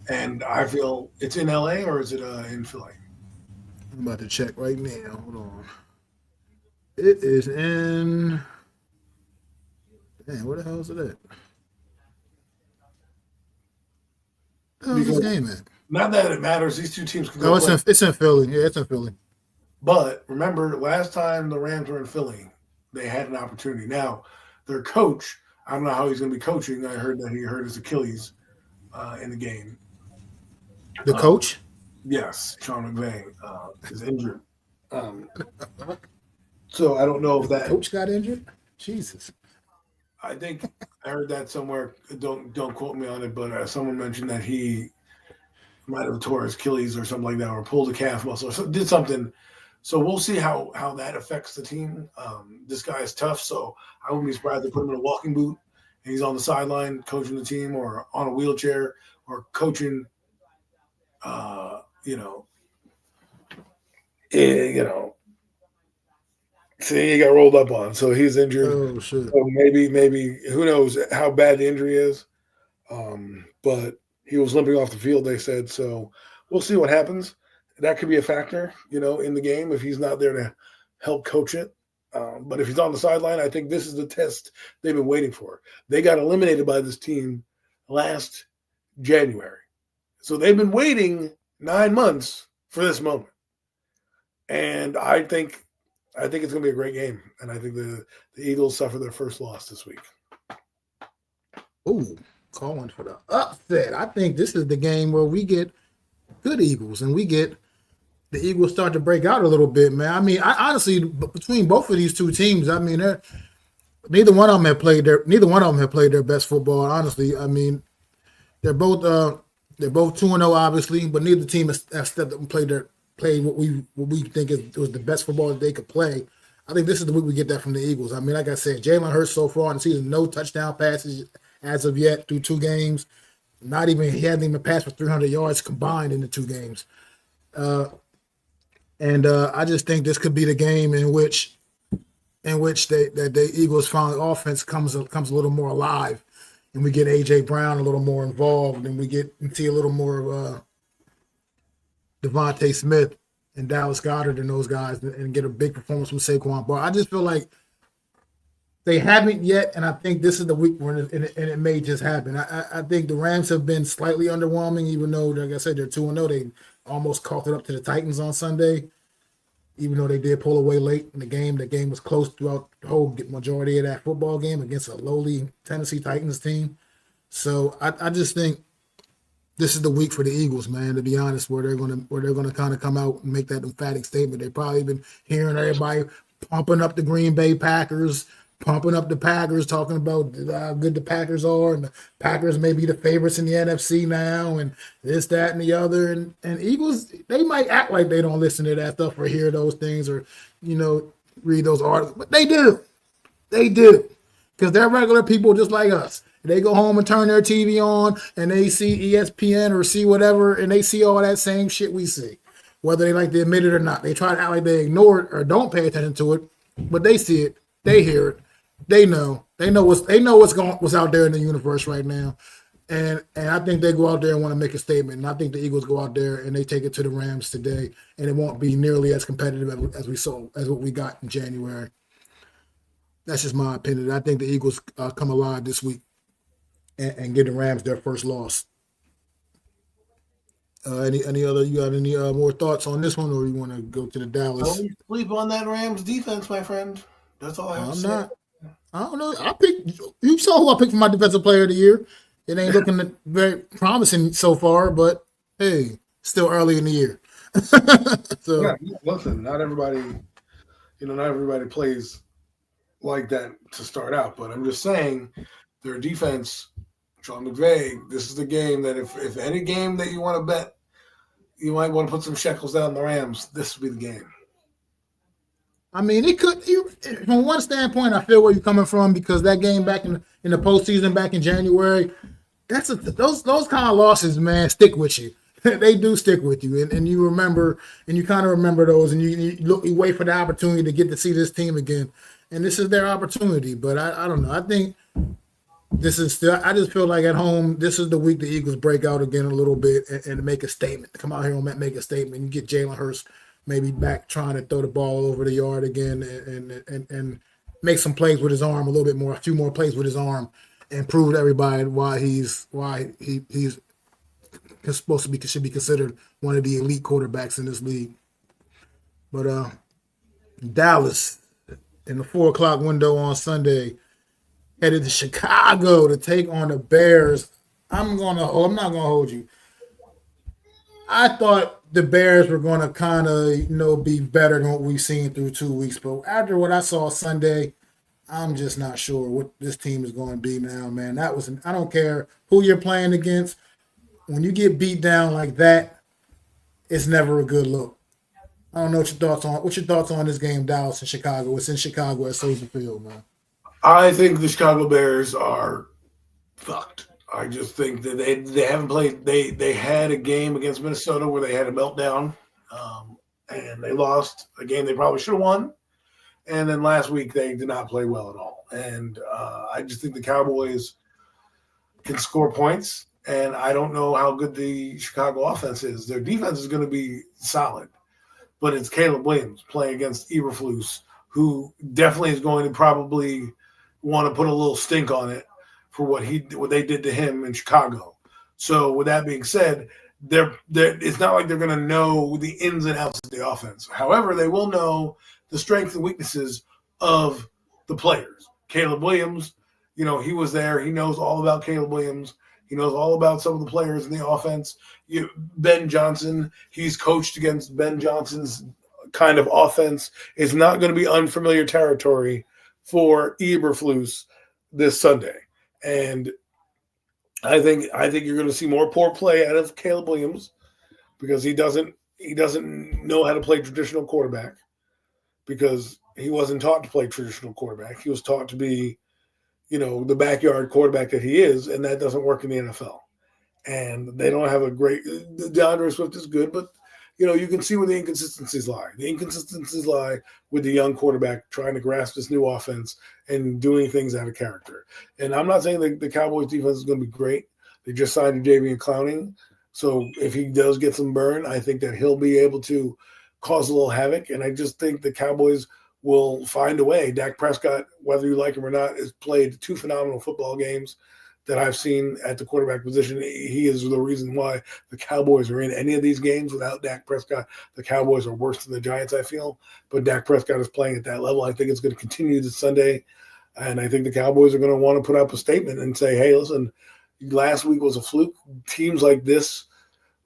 And I feel it's in LA or is it in Philly? I'm about to check right now. Hold on. It is in. Man, where the hell is it at? Where is this game at? Not that it matters. These two teams can go. It's in Philly. Yeah, it's in Philly. But remember, last time the Rams were in Philly, they had an opportunity. Now, their coach, I don't know how he's going to be coaching. I heard that he hurt his Achilles in the game. The coach? Yes, Sean McVay is injured. So I don't know if that coach got injured. Jesus. I think I heard that somewhere. Don't quote me on it, but someone mentioned that he might have tore his Achilles or something like that, or pulled a calf muscle, or did something. So we'll see how that affects the team. This guy is tough, so I wouldn't be surprised to put him in a walking boot and he's on the sideline coaching the team, or on a wheelchair, or coaching. See, he got rolled up on, so he's injured. Oh shit. So maybe who knows how bad the injury is. But he was limping off the field, they said. So we'll see what happens. That could be a factor, in the game if he's not there to help coach it. But if he's on the sideline, I think this is the test they've been waiting for. They got eliminated by this team last January. So they've been waiting 9 months for this moment. And I think it's going to be a great game. And I think the Eagles suffer their first loss this week. Ooh, calling for the upset. I think this is the game where we get good Eagles and we get the Eagles start to break out a little bit, man. I mean, I honestly, between both of these two teams, I mean, neither one of them have played their best football. Honestly, I mean, they're both 2-0, obviously, but neither team has stepped up and played what we think was the best football that they could play. I think this is the week we get that from the Eagles. I mean, like I said, Jalen Hurts so far in the season, no touchdown passes as of yet through 2 games. He hasn't even passed for 300 yards combined in the 2 games. I just think this could be the game in which the Eagles finally offense comes a little more alive, and we get AJ Brown a little more involved, and we see a little more of Devontae Smith and Dallas Goedert and those guys, and get a big performance from Saquon Barkley. I just feel like they haven't yet, and I think this is the week where it may just happen. I think the Rams have been slightly underwhelming, even though, like I said, they're 2-0. They almost caught it up to the Titans on Sunday, even though they did pull away late in the game. The game was close throughout the whole majority of that football game against a lowly Tennessee Titans team. So I just think this is the week for the Eagles, man, to be honest, where they're gonna kind of come out and make that emphatic statement. They've probably been hearing everybody pumping up the Green Bay Packers, pumping up the Packers, talking about how good the Packers are, and the Packers may be the favorites in the NFC now, and this, that, and the other. And Eagles, they might act like they don't listen to that stuff or hear those things or, read those articles, but they do. They do. Because they're regular people just like us. They go home and turn their TV on, and they see ESPN or see whatever, and they see all that same shit we see, whether they like to admit it or not. They try to act like they ignore it or don't pay attention to it, but they see it. They hear it. They know what's out there in the universe right now, and I think they go out there and want to make a statement. And I think the Eagles go out there and they take it to the Rams today, and it won't be nearly as competitive as what we got in January. That's just my opinion. I think the Eagles come alive this week and give the Rams their first loss. You got any more thoughts on this one, or you want to go to the Dallas? Don't sleep on that Rams defense, my friend. That's all I have to say. Not. I don't know. You saw who I picked for my defensive player of the year. It ain't looking very promising so far, but hey, still early in the year. So yeah, listen, not everybody plays like that to start out. But I'm just saying, their defense, Sean McVay, this is the game that if any game that you want to bet, you might want to put some shekels down the Rams. This would be the game. I mean, it could. From one standpoint, I feel where you're coming from, because that game back in the postseason back in January, those kind of losses, man, stick with you. They do stick with you, and you remember, and you kind of remember those, and you wait for the opportunity to get to see this team again, and this is their opportunity. But I don't know. I think this is still. I just feel like at home, this is the week the Eagles break out again a little bit and make a statement. Come out here and make a statement. You get Jalen Hurts maybe back trying to throw the ball over the yard again and make some plays with his arm a little bit more, a few more plays with his arm, and prove to everybody why he's supposed to be, should be considered one of the elite quarterbacks in this league. But Dallas in the 4:00 window on Sunday headed to Chicago to take on the Bears. I'm not gonna hold you. I thought the Bears were going to kind of, be better than what we've seen through 2 weeks. But after what I saw Sunday, I'm just not sure what this team is going to be now, man. I don't care who you're playing against. When you get beat down like that, it's never a good look. I don't know what's your thoughts on this game, Dallas and Chicago. It's in Chicago at Soldier Field, man. I think the Chicago Bears are fucked. I just think that they haven't played. They had a game against Minnesota where they had a meltdown, and they lost a game they probably should have won. And then last week they did not play well at all. And I just think the Cowboys can score points. And I don't know how good the Chicago offense is. Their defense is going to be solid. But it's Caleb Williams playing against Eberflus, who definitely is going to probably want to put a little stink on it for what they did to him in Chicago. So with that being said, it's not like they're going to know the ins and outs of the offense. However, they will know the strengths and weaknesses of the players. Caleb Williams, he was there. He knows all about Caleb Williams. He knows all about some of the players in the offense. Ben Johnson, he's coached against Ben Johnson's kind of offense. It's not going to be unfamiliar territory for Eberflus this Sunday. And I think you're going to see more poor play out of Caleb Williams because he doesn't know how to play traditional quarterback because he wasn't taught to play traditional quarterback. He was taught to be the backyard quarterback that he is, and that doesn't work in the NFL. And they don't have a great – DeAndre Swift is good, but, you can see where the inconsistencies lie. The inconsistencies lie with the young quarterback trying to grasp this new offense and doing things out of character. And I'm not saying that the Cowboys' defense is going to be great. They just signed Jadeveon Clowney. So if he does get some burn, I think that he'll be able to cause a little havoc. And I just think the Cowboys – will find a way. Dak Prescott, whether you like him or not, has played 2 phenomenal football games that I've seen at the quarterback position. He is the reason why the Cowboys are in any of these games. Without Dak Prescott, the Cowboys are worse than the Giants, I feel. But Dak Prescott is playing at that level. I think it's going to continue this Sunday. And I think the Cowboys are going to want to put up a statement and say, hey, listen, last week was a fluke. Teams like this,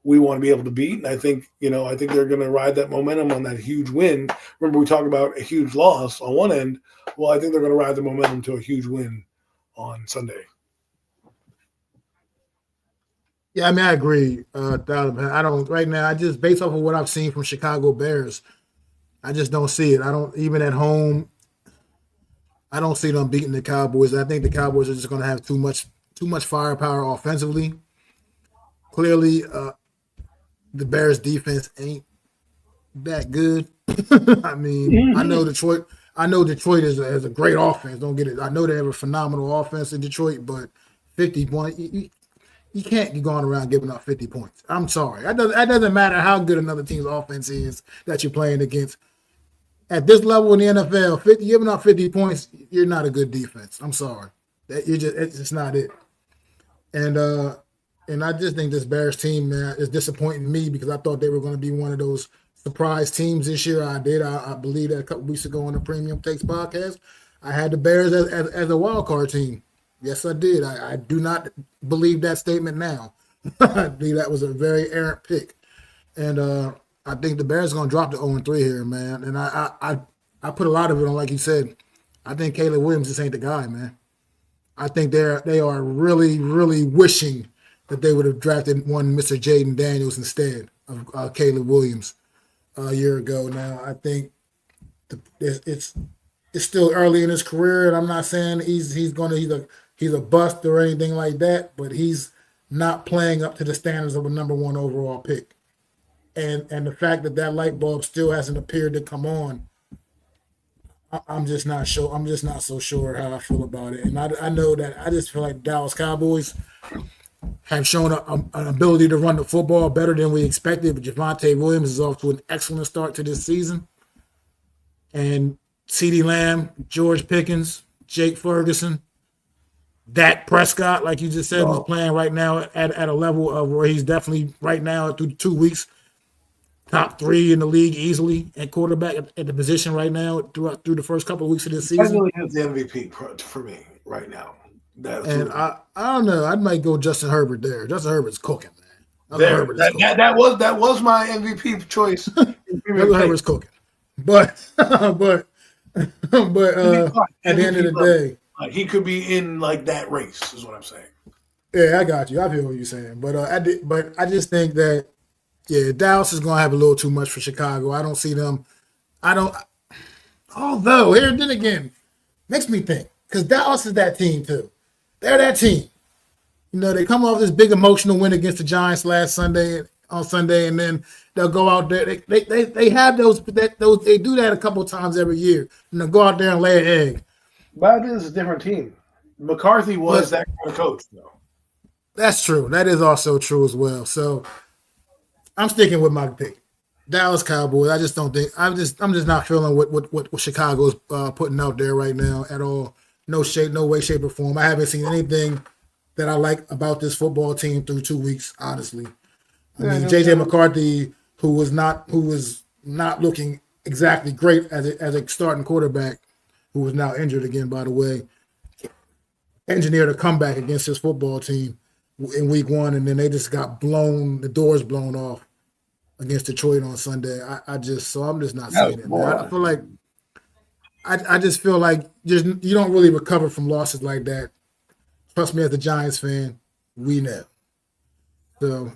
we want to be able to beat. And I think they're going to ride that momentum on that huge win. Remember, we talked about a huge loss on one end. Well, I think they're going to ride the momentum to a huge win on Sunday. Yeah, I mean, I agree. I don't right now. I just based off of what I've seen from Chicago Bears, I just don't see it. I don't even at home. I don't see them beating the Cowboys. I think the Cowboys are just going to have too much firepower offensively. Clearly, the Bears defense ain't that good. I mean, I know Detroit is a great offense. Don't get it. I know they have a phenomenal offense in Detroit, but 50 points, you can't be going around giving up 50 points. I'm sorry. That doesn't matter how good another team's offense is that you're playing against. At this level in the NFL, giving up 50 points, you're not a good defense. I'm sorry. It's just not it. And I just think this Bears team, man, is disappointing me because I thought they were going to be one of those surprise teams this year. I believe that a couple weeks ago on the Premium Takes podcast. I had the Bears as a wild card team. Yes, I did. I do not believe that statement now. I believe that was a very errant pick. And I think the Bears are going to drop to 0-3 here, man. And I put a lot of it on, like you said. I think Caleb Williams just ain't the guy, man. I think they are really, really wishing that they would have drafted one Mr. Jaden Daniels instead of Caleb Williams a year ago. Now, I think it's still early in his career, and I'm not saying he's a bust or anything like that, but he's not playing up to the standards of a number 1 overall pick. And the fact that light bulb still hasn't appeared to come on, I'm just not sure. I'm just not so sure how I feel about it. And I know that I just feel like Dallas Cowboys have shown an ability to run the football better than we expected. But Javonte Williams is off to an excellent start to this season. And CeeDee Lamb, George Pickens, Jake Ferguson, Dak Prescott, like you just said, is playing right now at a level of where he's definitely right now through 2 weeks, top 3 in the league easily at quarterback at the position right now through the first couple of weeks of this season. I really have the MVP for me right now. I don't know. I might go Justin Herbert there. Justin Herbert's cooking, man. That was my MVP choice. Justin Herbert's cooking, but at the end of the day, he could be in like that race. Is what I'm saying. Yeah, I got you. I feel what you're saying, but I just think that Dallas is gonna have a little too much for Chicago. I don't see them. Although here then again, makes me think because Dallas is that team too. They're that team. They come off this big emotional win against the Giants last Sunday. on Sunday, and then they'll go out there. They have those they do that a couple of times every year, and they'll go out there and lay an egg. But it is a different team. McCarthy was that kind of coach, though. That's true. That is also true as well. So I'm sticking with my pick, Dallas Cowboys. I just don't think I'm just not feeling what Chicago's putting out there right now at all. No way, shape, or form. I haven't seen anything that I like about this football team through 2 weeks. Honestly, I mean JJ McCarthy, who was not looking exactly great as a starting quarterback, who was now injured again, by the way, engineered a comeback against his football team in week 1, and then they just got the doors blown off against Detroit on Sunday. I'm just not seeing it, man. I feel like I just feel like you don't really recover from losses like that. Trust me, as a Giants fan, we know. So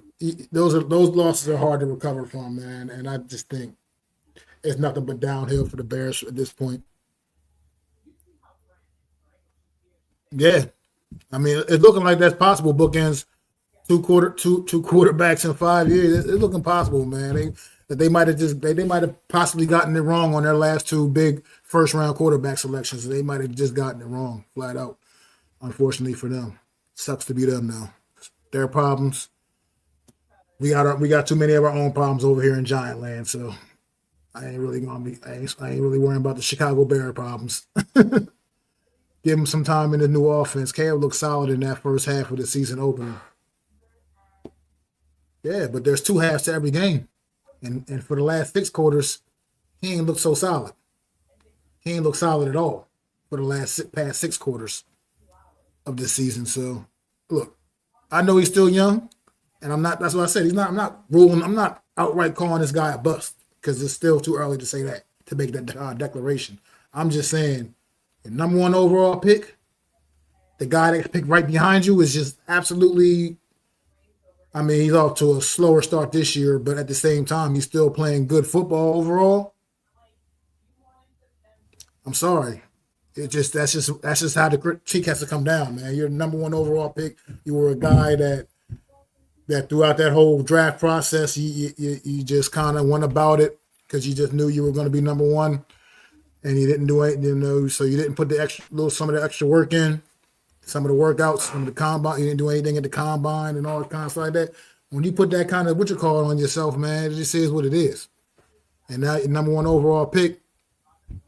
those losses are hard to recover from, man. And I just think it's nothing but downhill for the Bears at this point. Yeah, I mean, it's looking like that's possible. Bookends, two quarterbacks in 5 years. It's looking possible, man. They might have possibly gotten it wrong on their last 2 big first round quarterback selections. They might have just gotten it wrong, flat out. Unfortunately for them, sucks to be them now. Their problems. We got too many of our own problems over here in Giant Land, so I ain't really worrying about the Chicago Bear problems. Give him some time in the new offense. Cam looked solid in that first half of the season opener. Yeah, but there's 2 halves to every game. And for the last 6 quarters, he ain't looked so solid. He ain't looked solid at all for the past 6 quarters of this season. So, look, I know he's still young, and that's what I said. I'm not outright calling this guy a bust, because it's still too early to say that, to make that declaration. I'm just saying, the number 1 overall pick, the guy that picked right behind you is just absolutely, I mean, he's off to a slower start this year, but at the same time, he's still playing good football overall. I'm sorry. That's just how the cheek has to come down, man. You're the number 1 overall pick. You were a guy that throughout that whole draft process, you just kind of went about it because you just knew you were going to be number 1, and you didn't do anything, so you didn't put some of the extra work in, some of the workouts, some of the combine. You didn't do anything at the combine and all that kind of stuff like that. When you put that kind of on yourself, man, it just is what it is. And now you're number 1 overall pick,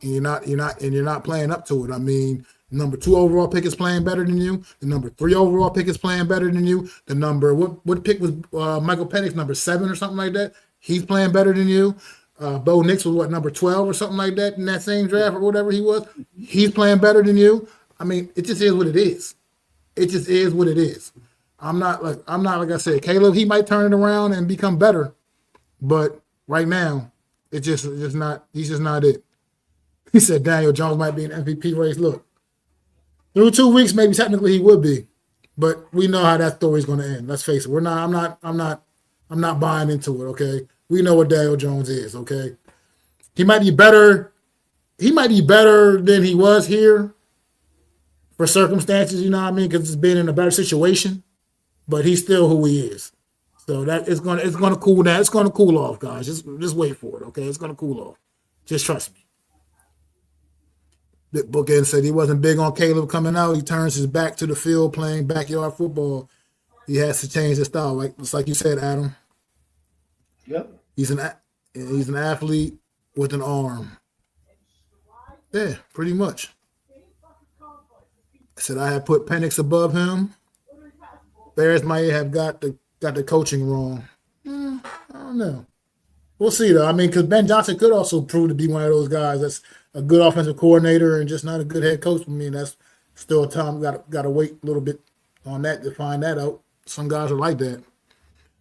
and you're not playing up to it. I mean, the number 2 overall pick is playing better than you. The number 3 overall pick is playing better than you. The number what pick was Michael Penix, number 7 or something like that? He's playing better than you. Bo Nix was number 12 or something like that in that same draft or whatever he was. He's playing better than you. I mean, it just is what it is. It just is what it is. I'm not like I said, Caleb. He might turn it around and become better, but right now, it's just not. He's just not it. He said Daniel Jones might be an MVP race. Look, through 2 weeks, maybe technically he would be, but we know how that story's going to end. Let's face it. I'm not buying into it. Okay, we know what Daniel Jones is. Okay, he might be better. He might be better than he was here for circumstances. You know what I mean? Because it's been in a better situation, but he's still who he is. So that it's gonna cool down. It's gonna cool off, guys. Just wait for it. Okay, it's gonna cool off. Just trust me. The bookend said he wasn't big on Caleb coming out. He turns his back to the field playing backyard football. He has to change his style, just like you said, Adam. Yep. He's an athlete with an arm. Yeah, pretty much. I said I had put Penix above him. Bears might have got the coaching wrong. I don't know. We'll see, though. I mean, because Ben Johnson could also prove to be one of those guys that's a good offensive coordinator and just not a good head coach. I mean, that's still time. Got to wait a little bit on that to find that out. Some guys are like that.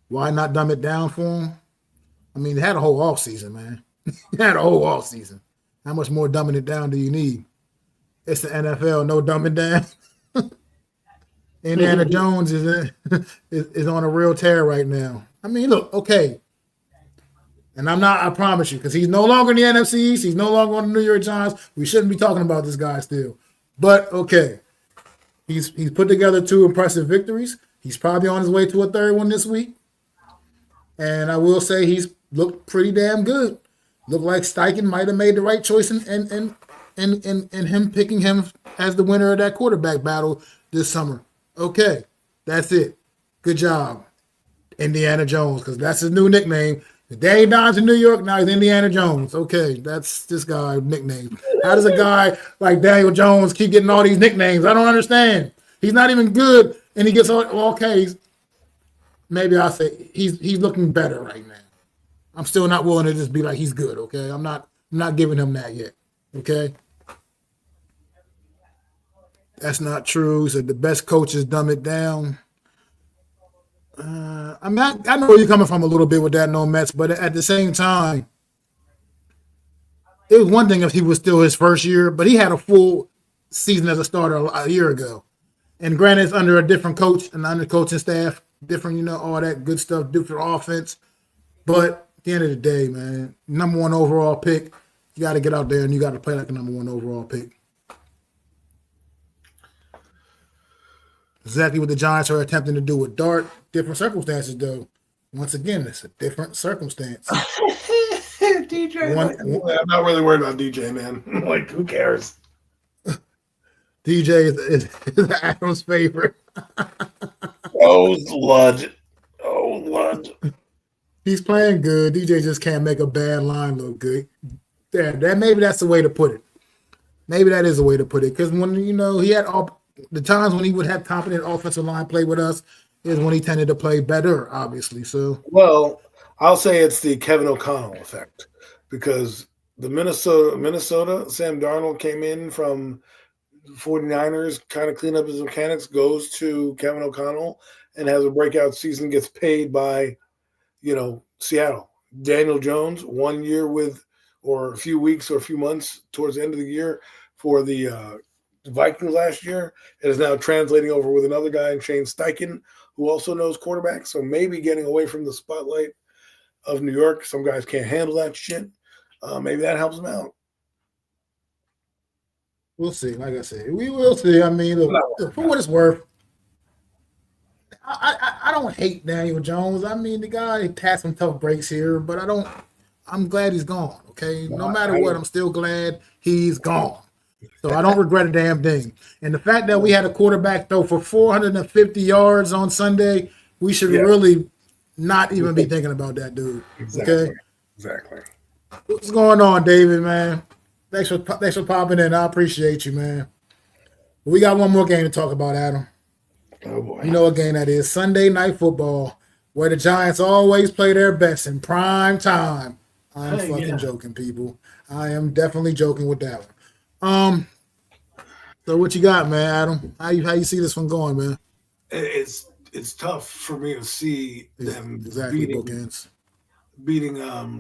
Why not dumb it down for him? I mean, they had a whole offseason, man. They had a whole offseason. How much more dumbing it down do you need? It's the NFL, no dumbing down. Indiana Jones is on a real tear right now. I mean, look, okay. And I promise you, because he's no longer in the NFC East. He's no longer on the New York Giants. We shouldn't be talking about this guy still. But, okay. He's put together 2 impressive victories. He's probably on his way to a 3rd one this week. And I will say he's looked pretty damn good. Looked like Steichen might have made the right choice in him picking him as the winner of that quarterback battle this summer. Okay, that's it. Good job, Indiana Jones, because that's his new nickname. The day he dies in New York, now he's Indiana Jones. Okay, that's this guy's nickname. How does a guy like Daniel Jones keep getting all these nicknames? I don't understand. He's not even good, and he gets all okay. Maybe I'll say he's looking better right now. I'm still not willing to just be like he's good. Okay, I'm not giving him that yet. Okay, that's not true. So the best coaches dumb it down. I know where you're coming from a little bit with that, no Mets, but at the same time, it was one thing if he was still his first year, but he had a full season as a starter a year ago. And granted, it's under a different coach and under coaching staff, different, all that good stuff, different offense. But at the end of the day, man, number one overall pick, you got to get out there and you got to play like a number one overall pick. Exactly what the Giants are attempting to do with Dart. Different circumstances, though. Once again, it's a different circumstance. DJ, I'm not really worried about DJ, man. Like, who cares? DJ is Adam's favorite. Oh, Lud. Oh, Lud. He's playing good. DJ just can't make a bad line look good. Maybe that's the way to put it. Maybe that is the way to put it. Because when, he had all the times when he would have competent offensive line play with us is when he tended to play better, obviously. So, well, I'll say it's the Kevin O'Connell effect because the Minnesota, Sam Darnold came in from 49ers, kind of clean up his mechanics, goes to Kevin O'Connell and has a breakout season, gets paid by, Seattle. Daniel Jones, 1 year or a few weeks or a few months towards the end of the year for the Vikings last year. It is now translating over with another guy in Shane Steichen, who also knows quarterback. So maybe getting away from the spotlight of New York. Some guys can't handle that shit. Maybe that helps them out. We'll see. Like I said, we will see. I mean, look, for what it's worth, I don't hate Daniel Jones. I mean, the guy had some tough breaks here, but I'm glad he's gone. Okay, no matter what, I'm still glad he's gone. So I don't regret a damn thing. And the fact that we had a quarterback throw for 450 yards on Sunday, we should really not even be thinking about that dude. Exactly. Okay. Exactly. What's going on, David, man? Thanks for popping in. I appreciate you, man. We got one more game to talk about, Adam. Oh boy. You know what game that is? Sunday Night Football, where the Giants always play their best in prime time. I'm fucking joking, people. I am definitely joking with that one. So what you got, man, Adam? How you see this one going, man? It's tough for me to see them beating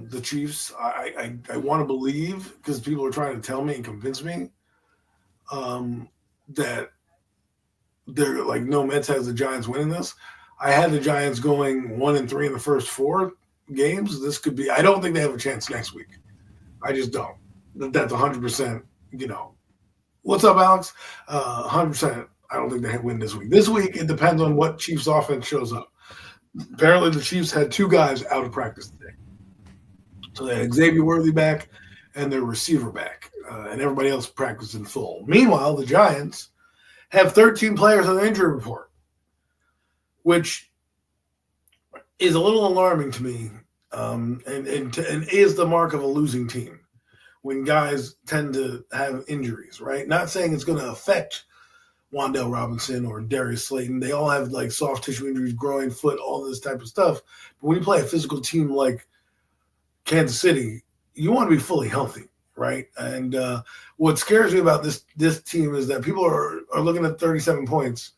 the Chiefs. I want to believe because people are trying to tell me and convince me that they're like no Mets has the Giants winning this. I had the Giants going 1-3 in the first 4 games. This could be. I don't think they have a chance next week. I just don't. That's 100%. What's up, Alex? 100%. I don't think they win this week. This week it depends on what Chiefs offense shows up. Apparently, the Chiefs had 2 guys out of practice today. So they had Xavier Worthy back and their receiver back, and everybody else practiced in full. Meanwhile, the Giants have 13 players on the injury report, which is a little alarming to me, and is the mark of a losing team when guys tend to have injuries, right? Not saying it's going to affect Wan'Dale Robinson or Darius Slayton. They all have like soft tissue injuries, groin, foot, all this type of stuff. But when you play a physical team like Kansas City, you want to be fully healthy, right? And what scares me about this team is that people are looking at 37 points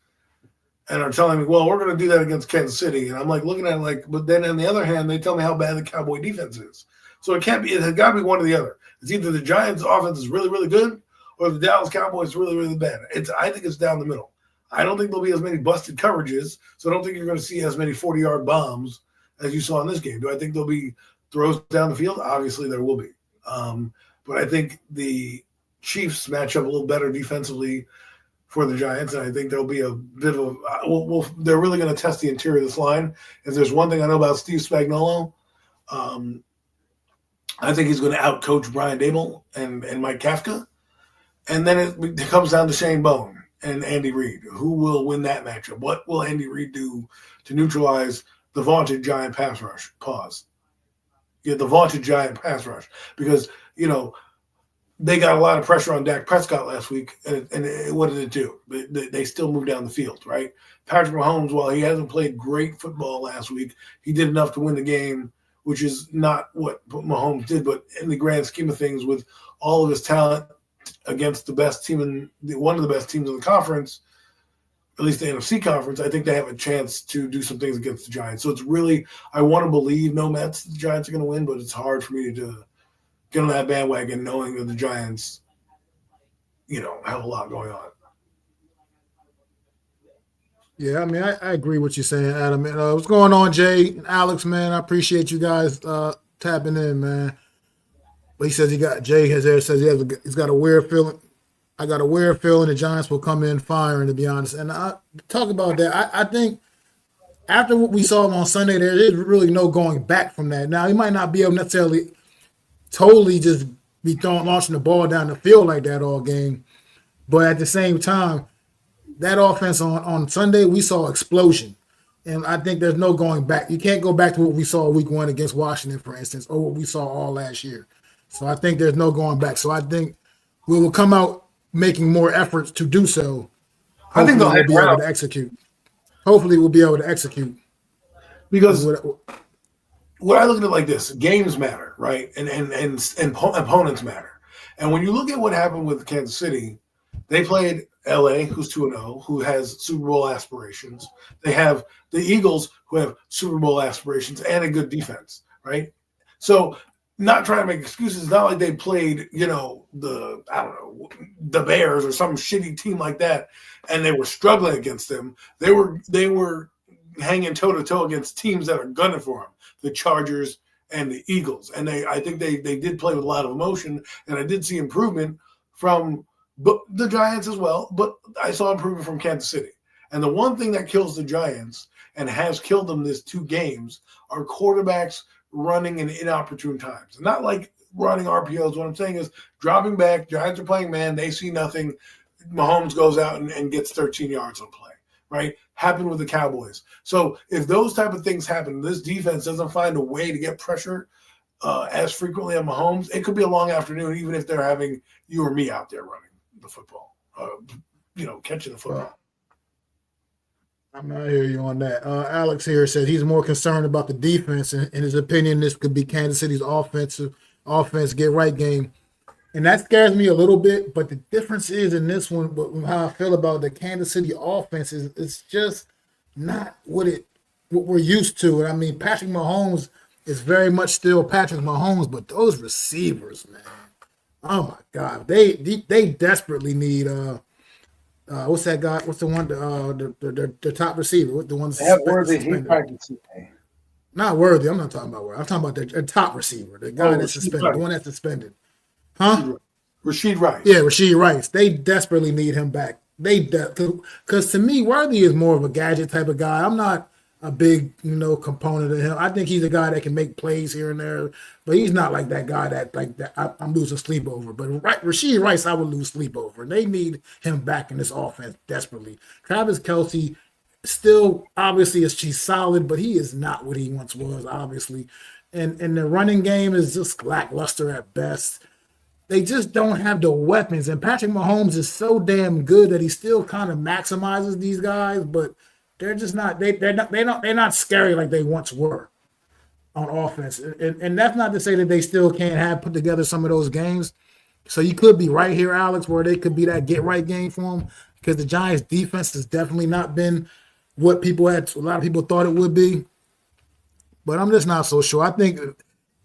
and are telling me, well, we're going to do that against Kansas City. And I'm like looking at it like, but then on the other hand, they tell me how bad the Cowboy defense is. So it has got to be one or the other. It's either the Giants offense is really, really good or the Dallas Cowboys really, really bad. I think it's down the middle. I don't think there'll be as many busted coverages, so I don't think you're going to see as many 40-yard bombs as you saw in this game. Do I think there'll be throws down the field? Obviously, there will be. But I think the Chiefs match up a little better defensively for the Giants, and I think there'll be a bit of they're really going to test the interior of this line. If there's one thing I know about Steve Spagnuolo, I think he's going to outcoach Brian Dable and Mike Kafka, and then it comes down to Shane Bone and Andy Reid. Who will win that matchup? What will Andy Reid do to neutralize the vaunted Giant pass rush? The vaunted Giant pass rush, because they got a lot of pressure on Dak Prescott last week, and what did it do? They still moved down the field, right? Patrick Mahomes, while he hasn't played great football last week, he did enough to win the game, which is not what Mahomes did, but in the grand scheme of things, with all of his talent against the best team one of the best teams in the conference, at least the NFC conference, I think they have a chance to do some things against the Giants. So it's really, I want to believe no Mets, the Giants are going to win, but it's hard for me to get on that bandwagon knowing that the Giants, have a lot going on. Yeah, I mean, I agree with you saying, Adam. What's going on, Jay and Alex, man? I appreciate you guys tapping in, man. But he says he's got a weird feeling. I got a weird feeling the Giants will come in firing, to be honest. And I talk about that. I think after what we saw on Sunday, there is really no going back from that. Now, he might not be able necessarily totally just be launching the ball down the field like that all game. But at the same time, that offense on Sunday, we saw explosion. And I think there's no going back. You can't go back to what we saw week 1 against Washington, for instance, or what we saw all last year. So I think there's no going back. So I think we will come out making more efforts to do so. I think they'll be able to execute. Hopefully we'll be able to execute. Because what I look at it like this, games matter, right? And opponents matter. And when you look at what happened with Kansas City, they played LA, who's 2-0, who has Super Bowl aspirations. They have the Eagles, who have Super Bowl aspirations and a good defense, right? So not trying to make excuses. It's not like they played, the Bears or some shitty team like that, and they were struggling against them. They were hanging toe-to-toe against teams that are gunning for them, the Chargers and the Eagles. And I think they did play with a lot of emotion, and I did see improvement from the Giants as well, but I saw improvement from Kansas City. And the one thing that kills the Giants and has killed them this 2 games are quarterbacks running in inopportune times. Not like running RPOs. What I'm saying is dropping back, Giants are playing man, they see nothing, Mahomes goes out and gets 13 yards on play, right? Happened with the Cowboys. So if those type of things happen, this defense doesn't find a way to get pressure as frequently on Mahomes, it could be a long afternoon, even if they're having you or me out there running the football, catching the football. I'm not hear you on that. Alex here said he's more concerned about the defense. In his opinion, this could be Kansas City's offense get right game. And that scares me a little bit. But the difference is in this one, how I feel about the Kansas City offense is it's just not what we're used to. I mean, Patrick Mahomes is very much still Patrick Mahomes, but those receivers, man, oh my God, they desperately need what's that guy? What's the one? The top receiver. What the one? Not Worthy. I'm not talking about Worthy. I'm talking about the top receiver, the guy that's suspended, Rice. The one that's suspended. Huh? Rasheed Rice. Yeah, Rasheed Rice. They desperately need him back. Because to me, Worthy is more of a gadget type of guy. I'm not a big, component of him. I think he's a guy that can make plays here and there, but he's not like that guy that I'm losing sleep over. But Rasheed Rice, I would lose sleep over. And they need him back in this offense desperately. Travis Kelce still, obviously, she's solid, but he is not what he once was, obviously. And the running game is just lackluster at best. They just don't have the weapons. And Patrick Mahomes is so damn good that he still kind of maximizes these guys, but they're just not. They're not scary like they once were on offense. And that's not to say that they still can't put together some of those games. So you could be right here, Alex, where they could be that get right game for them, because the Giants' defense has definitely not been what a lot of people thought it would be. But I'm just not so sure. I think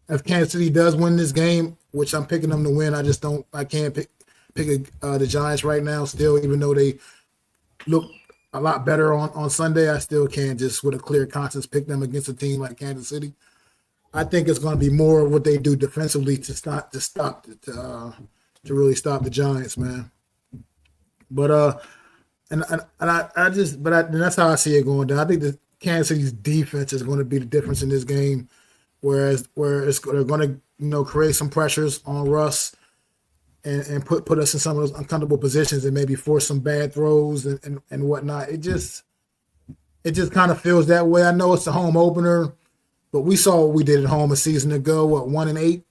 if Kansas City does win this game, which I'm picking them to win, I can't pick the Giants right now still, even though they look a lot better on Sunday. I still can't just with a clear conscience pick them against a team like Kansas City. I think it's going to be more of what they do defensively to really stop the Giants, man. But And that's how I see it going down. I think the Kansas City's defense is going to be the difference in this game, where they're going to create some pressures on Russ and put us in some of those uncomfortable positions and maybe force some bad throws and whatnot. It just kind of feels that way. I know it's a home opener, but we saw what we did at home a season ago. What 1-8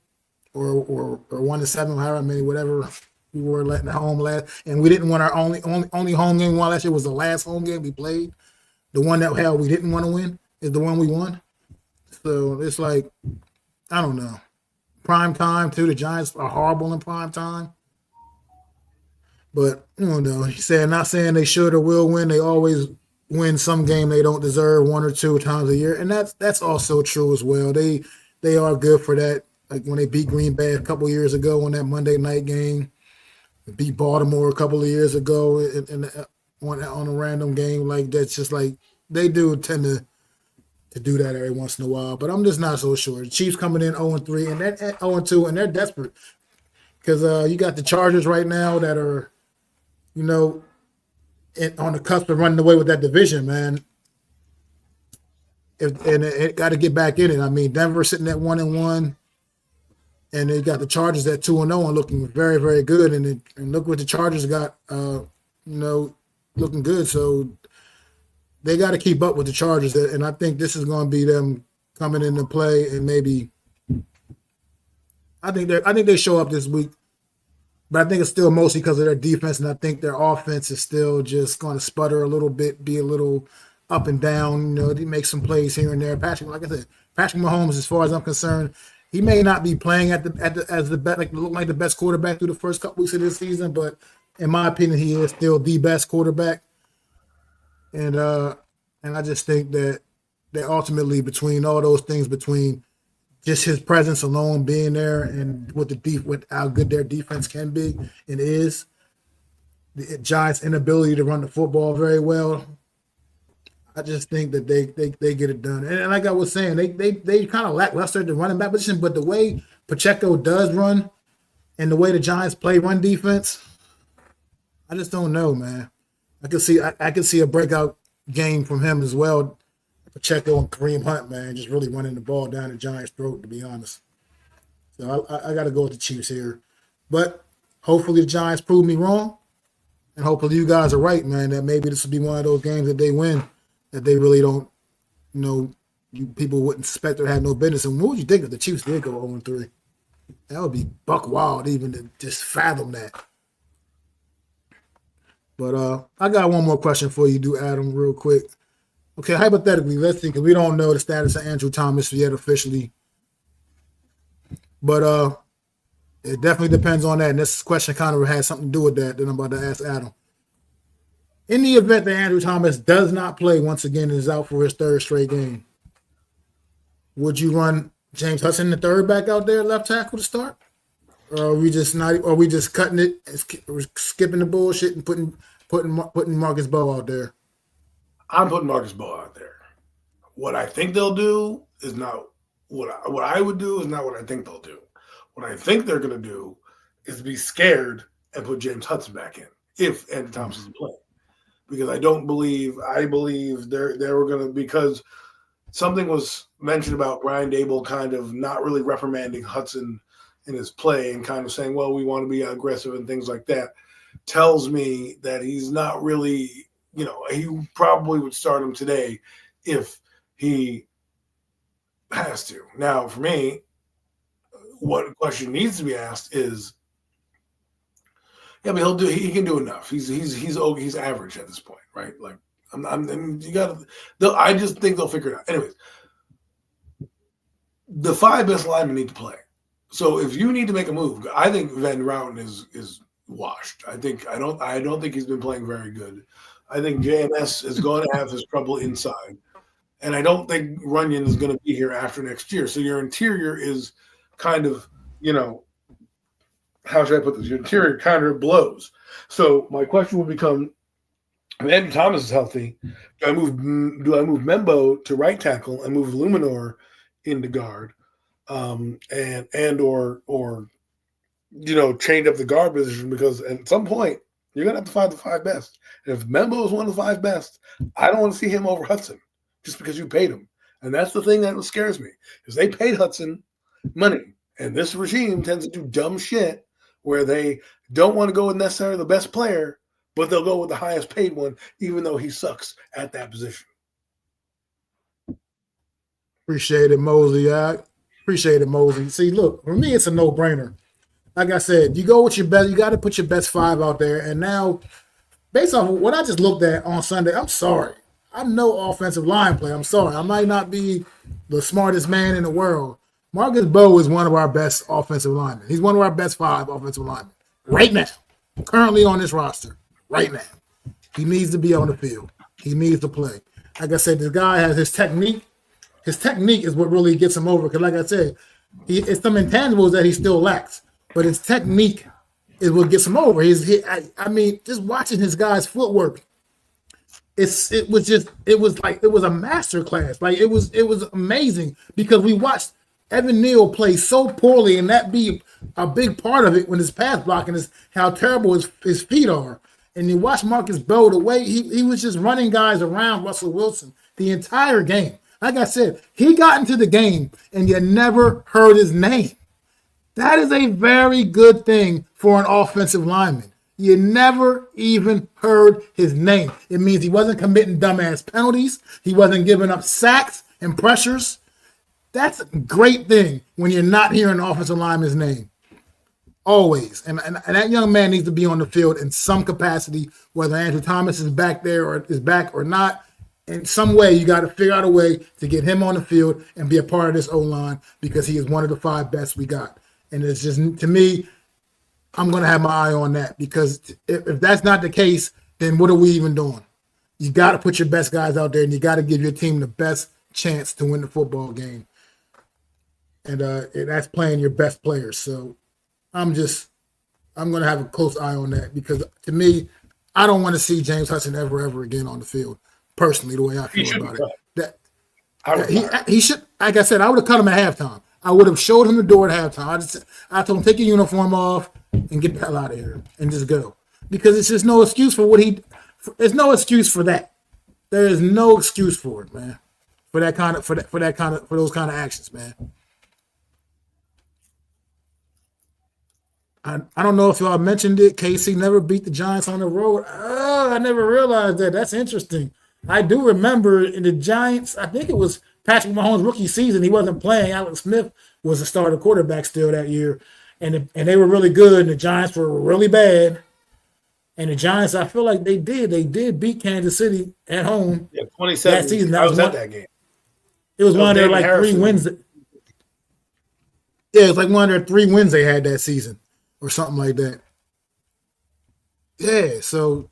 or 1-7, however many, whatever we were letting at home last, and we didn't win our only home game. One last year was the last home game we played. The one that we didn't want to win is the one we won. So it's like, I don't know. Prime time too. The Giants are horrible in prime time. But I don't know. Not saying they should or will win. They always win some game they don't deserve 1 or 2 times a year, and that's also true as well. They are good for that. Like when they beat Green Bay a couple years ago on that Monday night game, beat Baltimore a couple of years ago on a random game like that's just like they do tend to do that every once in a while. But I'm just not so sure. The Chiefs coming in 0-3 and they're 0-2 and they're desperate because you got the Chargers right now that are on the cusp of running away with that division, man. It got to get back in it. I mean, Denver sitting at 1-1. And they got the Chargers at 2-0 and looking very, very good. And look what the Chargers got, looking good. So they got to keep up with the Chargers. And I think this is going to be them coming into play. And maybe I think they show up this week. But I think it's still mostly because of their defense. And I think their offense is still just going to sputter a little bit, be a little up and down. They make some plays here and there. Like I said, Patrick Mahomes, as far as I'm concerned, he may not be playing look like the best quarterback through the first couple weeks of this season, but in my opinion, he is still the best quarterback. And I just think that ultimately between all those things, between just his presence alone being there and with how good their defense can be and is, the Giants' inability to run the football very well, I just think that they get it done. And like I was saying, they kind of lackluster at the running back position, but the way Pacheco does run and the way the Giants play run defense, I just don't know, man. I could see a breakout game from him as well. Pacheco and Kareem Hunt, man, just really running the ball down the Giants' throat, to be honest. So I got to go with the Chiefs here. But hopefully the Giants prove me wrong, and hopefully you guys are right, man, that maybe this will be one of those games that they win that they really don't, people wouldn't suspect or have no business. And what would you think if the Chiefs did go 0-3? That would be buck wild even to just fathom that. But I got one more question for you, Adam, real quick. Okay, hypothetically, let's see, because we don't know the status of Andrew Thomas yet officially. But it definitely depends on that. And this question kind of has something to do with that I'm about to ask Adam. In the event that Andrew Thomas does not play once again and is out for his 3rd straight game, would you run James Hudson, the 3rd back out there, left tackle to start? Or are we just cutting it and skipping the bullshit and putting Marcus Bowe out there? I'm putting Marcus Bowe out there. What I think they'll do is not what I would do is not what I think they'll do. What I think they're going to do is be scared and put James Hudson back in if Andrew Thomas is playing. Because I believe they were going to, because something was mentioned about Brian Dable kind of not really reprimanding Hudson in his play and kind of saying, well, we want to be aggressive and things like that, tells me that he's not really, he probably would start him today if he has to. Now, for me, what question needs to be asked is, yeah, but he can do enough. He's average at this point, right? Like I just think they'll figure it out. Anyways, the 5 best linemen need to play. So if you need to make a move, I think Van Routen is washed. I don't think he's been playing very good. I think JMS is going to have his trouble inside. And I don't think Runyon is going to be here after next year. So your interior is kind of, how should I put this? Your interior kind of blows. So my question would become, if Andrew Thomas is healthy, do I move Membo to right tackle and move Luminor into guard, or change up the guard position? Because at some point You're going to have to find the 5 best. And if Membo is one of the 5 best, I don't want to see him over Hudson just because you paid him. And that's the thing that scares me, is they paid Hudson money. And this regime tends to do dumb shit where they don't want to go with necessarily the best player, but they'll go with the highest paid one, even though he sucks at that position. Appreciate it, Mosey. I appreciate it, Mosey. See, look, for me, it's a no-brainer. Like I said, you go with your best. You got to put your best 5 out there. And now, based on what I just looked at on Sunday, I'm sorry. I'm no offensive line player. I'm sorry. I might not be the smartest man in the world. Marcus Bowe is one of our best offensive linemen. He's one of our best 5 offensive linemen right now, currently on this roster, right now. He needs to be on the field. He needs to play. Like I said, this guy has his technique. His technique is what really gets him over. Because, like I said, it's some intangibles that he still lacks. But his technique is what gets him over. I mean, just watching his guy's footwork, it was a master class. Like it was amazing because we watched Evan Neal play so poorly, and that be a big part of it when his pass blocking is how terrible his feet are. And you watch Marcus Bowe, the way he was just running guys around Russell Wilson the entire game. Like I said, he got into the game and you never heard his name. That is a very good thing for an offensive lineman. You never even heard his name. It means he wasn't committing dumbass penalties. He wasn't giving up sacks and pressures. That's a great thing when you're not hearing an offensive lineman's name. Always. And that young man needs to be on the field in some capacity, whether Andrew Thomas is back there or is back or not. In some way, you got to figure out a way to get him on the field and be a part of this O-line because he is one of the 5 best we got. And it's just, to me, I'm going to have my eye on that because if that's not the case, then what are we even doing? You got to put your best guys out there and you got to give your team the best chance to win the football game. And that's playing your best players. So I'm going to have a close eye on that because to me, I don't want to see James Hudson ever again on the field. Personally, the way I feel about it, he should. Like I said, I would have cut him at halftime. I would have showed him the door at halftime. I told him take your uniform off and get the hell out of here and just go because it's just no excuse for there's no excuse for that. There is no excuse for it, man. For those kind of actions, man. I don't know if y'all mentioned it. KC never beat the Giants on the road. Oh, I never realized that. That's interesting. I do remember in the Giants, I think it was Patrick Mahomes' rookie season. He wasn't playing. Alex Smith was the starter quarterback still that year. And they were really good, and the Giants were really bad. And the Giants, I feel like they did beat Kansas City at home. Yeah, 27. That season. I was at that game. It was one of their like Harrison. 3 wins. Yeah, it was like one of their 3 wins they had that season or something like that. Yeah, so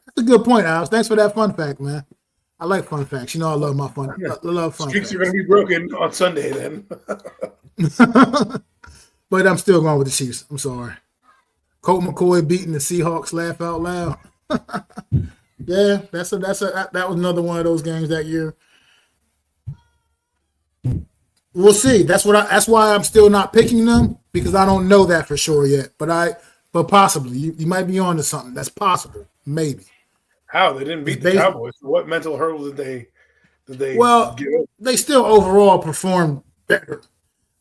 that's a good point, Alex. Thanks for that fun fact, man. I like fun facts. You know I love my fun. I love fun Streaks facts. are going to be broken on Sunday then. But I'm still going with the Chiefs. I'm sorry. Colt McCoy beating the Seahawks, laugh out loud. Yeah, that was another one of those games that year. We'll see. That's why I'm still not picking them because I don't know that for sure yet. But possibly you might be on to something. That's possible, maybe. How they didn't beat the Cowboys? What mental hurdle did they? Well, they still overall performed better.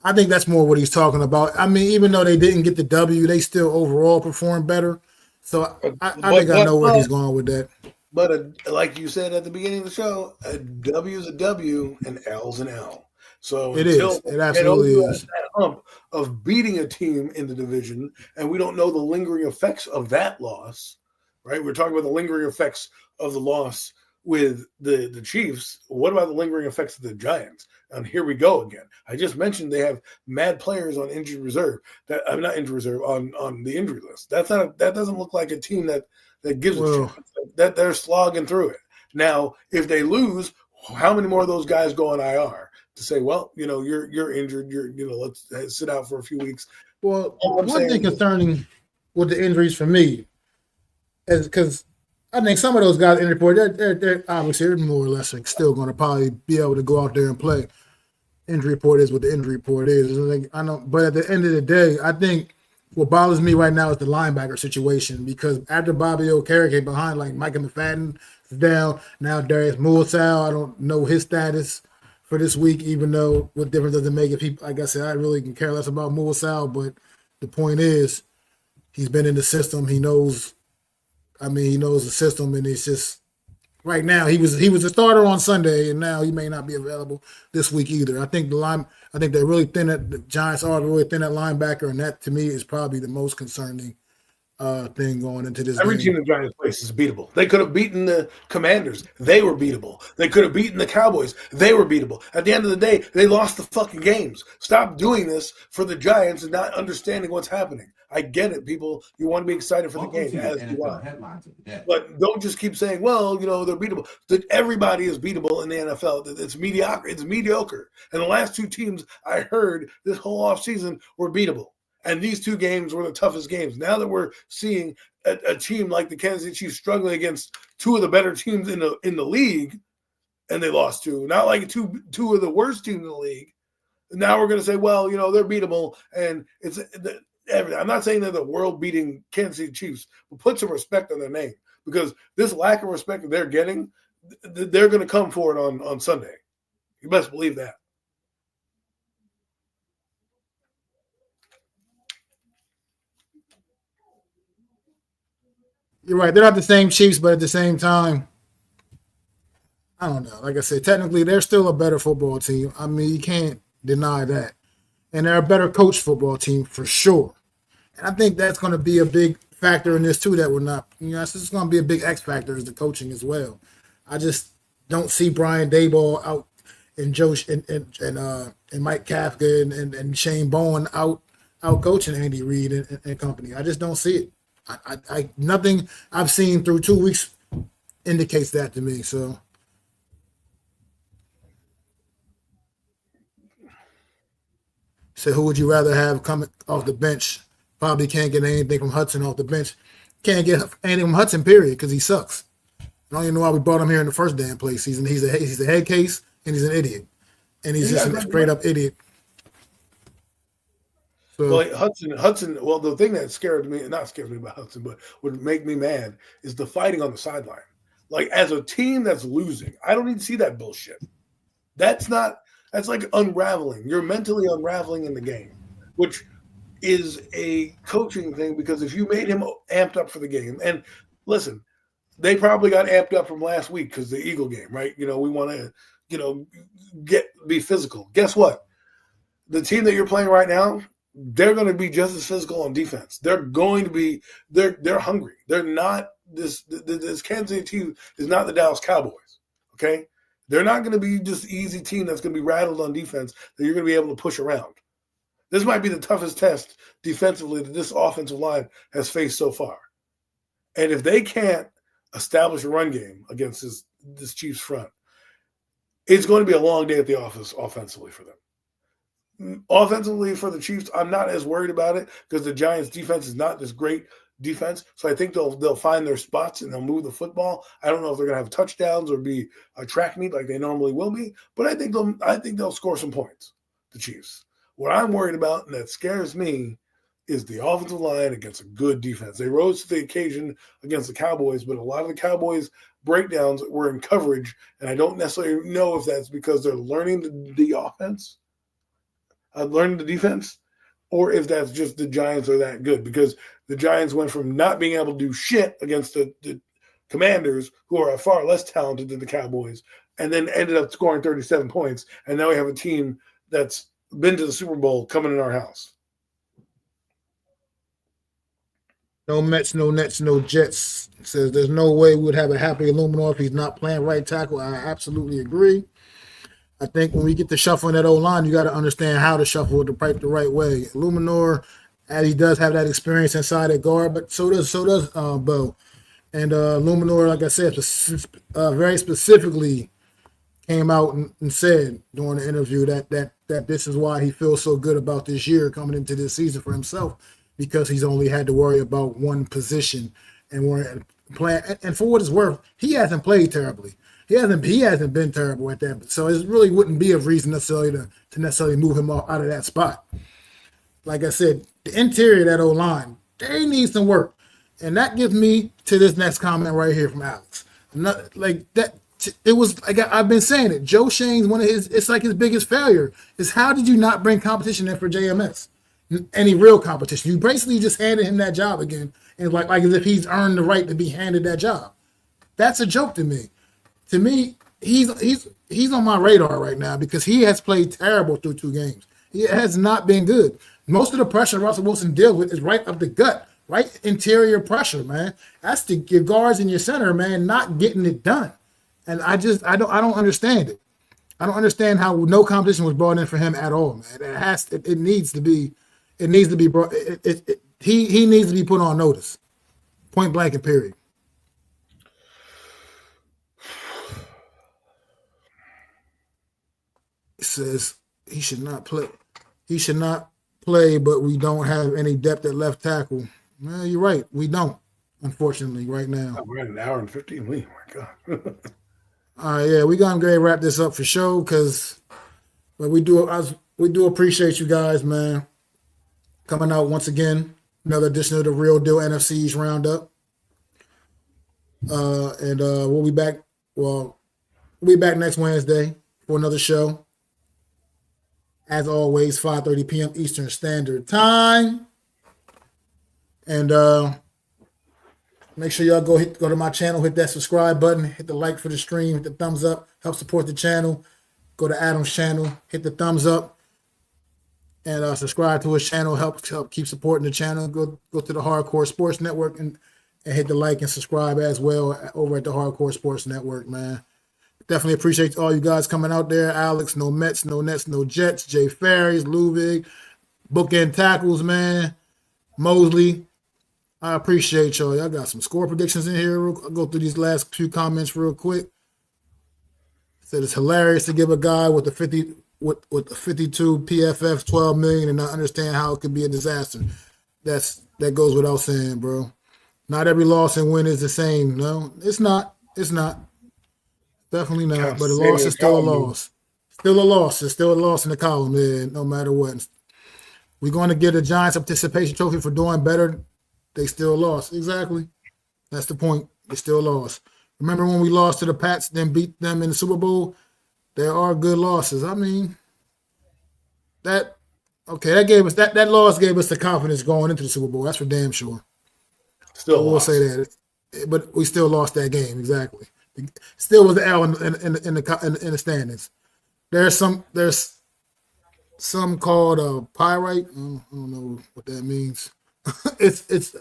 I think that's more what he's talking about. I mean, even though they didn't get the W, they still overall performed better. So I think I know where he's going with that. But like you said at the beginning of the show, a W is a W and L's an L. So it is. It absolutely is. That hump of beating a team in the division, and we don't know the lingering effects of that loss, right? We're talking about the lingering effects of the loss with the Chiefs. What about the lingering effects of the Giants? And here we go again. I just mentioned they have mad players on injured reserve. I'm not injured reserve on the injury list. That doesn't look like a team that gives a shit. That they're slogging through it. Now, if they lose, how many more of those guys go on IR to say, well, you're injured. Let's sit out for a few weeks. Well, one thing concerning with the injuries for me is because I think some of those guys in the report, they're obviously more or less still going to probably be able to go out there and play. Injury report is what the injury report is. I know, but at the end of the day, I think what bothers me right now is the linebacker situation because after Bobby O'Carroll came behind, like Micah McFadden is down. Now Darius Mursal, I don't know his status for this week, even though what difference does it make if he, like I said, I really can care less about Mursal, but the point is he's been in the system. He knows, he knows the system, and it's just right now he was a starter on Sunday, and now he may not be available this week either. I think they're really thin at the Giants are really thin at linebacker, and that to me is probably the most concerning thing going into this Every game. team in the Giants place is beatable. They could have beaten the Commanders. They were beatable. They could have beaten the Cowboys. They were beatable. At the end of the day, they lost the fucking games. Stop doing this for the Giants and not understanding what's happening. I get it, people. You want to be excited for the game. As you are. But don't just keep saying, well, they're beatable. Everybody is beatable in the NFL. It's mediocre. It's mediocre. And the last two teams I heard this whole offseason were beatable. And these two games were the toughest games. Now that we're seeing a team like the Kansas City Chiefs struggling against two of the better teams in the league, and they lost two, not like two of the worst teams in the league. Now we're going to say, well, they're beatable, and it's everything. I'm not saying they're the world-beating Kansas City Chiefs, but put some respect on their name because this lack of respect that they're getting, they're going to come for it on Sunday. You best believe that. You're right. They're not the same Chiefs, but at the same time, I don't know. Like I said, technically, they're still a better football team. You can't deny that. And they're a better coached football team for sure. And I think that's going to be a big factor in this, too, that we're not, this is going to be a big X factor is the coaching as well. I just don't see Brian Daboll out and Joe and Mike Kafka and Shane Bowen out coaching Andy Reid and company. I just don't see it. I nothing I've seen through 2 weeks indicates that to me. So who would you rather have coming off the bench? Probably can't get anything from Hudson off the bench. Can't get anything from Hudson, period, because he sucks. I don't even know why we brought him here in the first damn place. He's a head case and he's an idiot. And he's just a straight up idiot. So, well, Hudson. Well, the thing that not scared me about Hudson, but would make me mad is the fighting on the sideline. Like as a team that's losing, I don't need to see that bullshit. That's like unraveling. You're mentally unraveling in the game, which is a coaching thing because if you made him amped up for the game, and listen, they probably got amped up from last week because the Eagle game, right? We want to, be physical. Guess what? The team that you're playing right now, they're going to be just as physical on defense. They're going to be, they're hungry. They're not this Kansas City team is not the Dallas Cowboys. Okay. They're not going to be just easy team that's going to be rattled on defense that you're going to be able to push around. This might be the toughest test defensively that this offensive line has faced so far. And if they can't establish a run game against this Chiefs front, it's going to be a long day at the office offensively for them. Offensively for the Chiefs, I'm not as worried about it because the Giants' defense is not this great defense. So I think they'll find their spots and they'll move the football. I don't know if they're going to have touchdowns or be a track meet like they normally will be, but I think they'll score some points, the Chiefs. What I'm worried about and that scares me is the offensive line against a good defense. They rose to the occasion against the Cowboys, but a lot of the Cowboys' breakdowns were in coverage, and I don't necessarily know if that's because they're learning the offense, learning the defense, or if that's just the Giants are that good because the Giants went from not being able to do shit against the Commanders, who are far less talented than the Cowboys, and then ended up scoring 37 points, and now we have a team that's been to the Super Bowl coming in our house. No Mets, no Nets, no Jets. Says there's no way we would have a happy Illuminor if he's not playing right tackle. I absolutely agree. I think when we get to shuffling that O-line, you got to understand how to shuffle it the right way. Illuminor, as he does have that experience inside at guard, but so does Bo. And Illuminor, like I said, very specifically came out and said during the interview that this is why he feels so good about this year coming into this season for himself, because he's only had to worry about one position and playing. And for what it's worth, he hasn't played terribly. He hasn't been terrible at that. So it really wouldn't be a reason necessarily to necessarily move him out of that spot. like I said, the interior of that O-line, they need some work. And that gives me to this next comment right here from Alex. Not, like that, it was like I've been saying it. Joe Shane's it's like his biggest failure is how did you not bring competition in for JMS? Any real competition? You basically just handed him that job again, and like as if he's earned the right to be handed that job. That's a joke to me. To me, he's on my radar right now because he has played terrible through 2 games. He has not been good. Most of the pressure Russell Wilson deals with is right up the gut, right interior pressure, man. That's your guards and your center, man, not getting it done. And I don't understand it. I don't understand how no competition was brought in for him at all, man. It needs to be brought. He needs to be put on notice, point blank and period. It says he should not play. He should not play, but we don't have any depth at left tackle. Well, you're right. We don't, unfortunately, right now. We're at an hour and 15. Oh, my God. All right, yeah, we're going to wrap this up for sure but we do appreciate you guys, man, coming out once again. Another edition of the Real Deal NFC East Roundup. And we'll be back. Well, we'll be back next Wednesday for another show. As always, 5:30 p.m. Eastern Standard Time. And make sure y'all go to my channel, hit that subscribe button, hit the like for the stream, hit the thumbs up, help support the channel. Go to Adam's channel, hit the thumbs up, and subscribe to his channel. Help keep supporting the channel. Go to the Hardcore Sports Network and hit the like and subscribe as well over at the Hardcore Sports Network, man. Definitely appreciate all you guys coming out there. Alex, no Mets, no Nets, no Jets. Jay Ferries, Ludwig, bookend tackles, man. Mosley. I appreciate y'all. Y'all got some score predictions in here. I'll go through these last few comments real quick. Said it's hilarious to give a guy with the 52 PFF 12 million and not understand how it could be a disaster. That goes without saying, bro. Not every loss and win is the same. No, it's not. It's not. Definitely not. But a loss is still a loss. Still a loss. It's still a loss in the column, man, no matter what. We're going to get a Giants a participation trophy for doing better. They still lost. Exactly. That's the point. They still lost. Remember when we lost to the Pats, then beat them in the Super Bowl? There are good losses. I mean, that loss gave us the confidence going into the Super Bowl. That's for damn sure. Still we'll say that. But we still lost that game. Exactly. Still was the L in the standings. There's some called pyrite. I don't know what that means. It's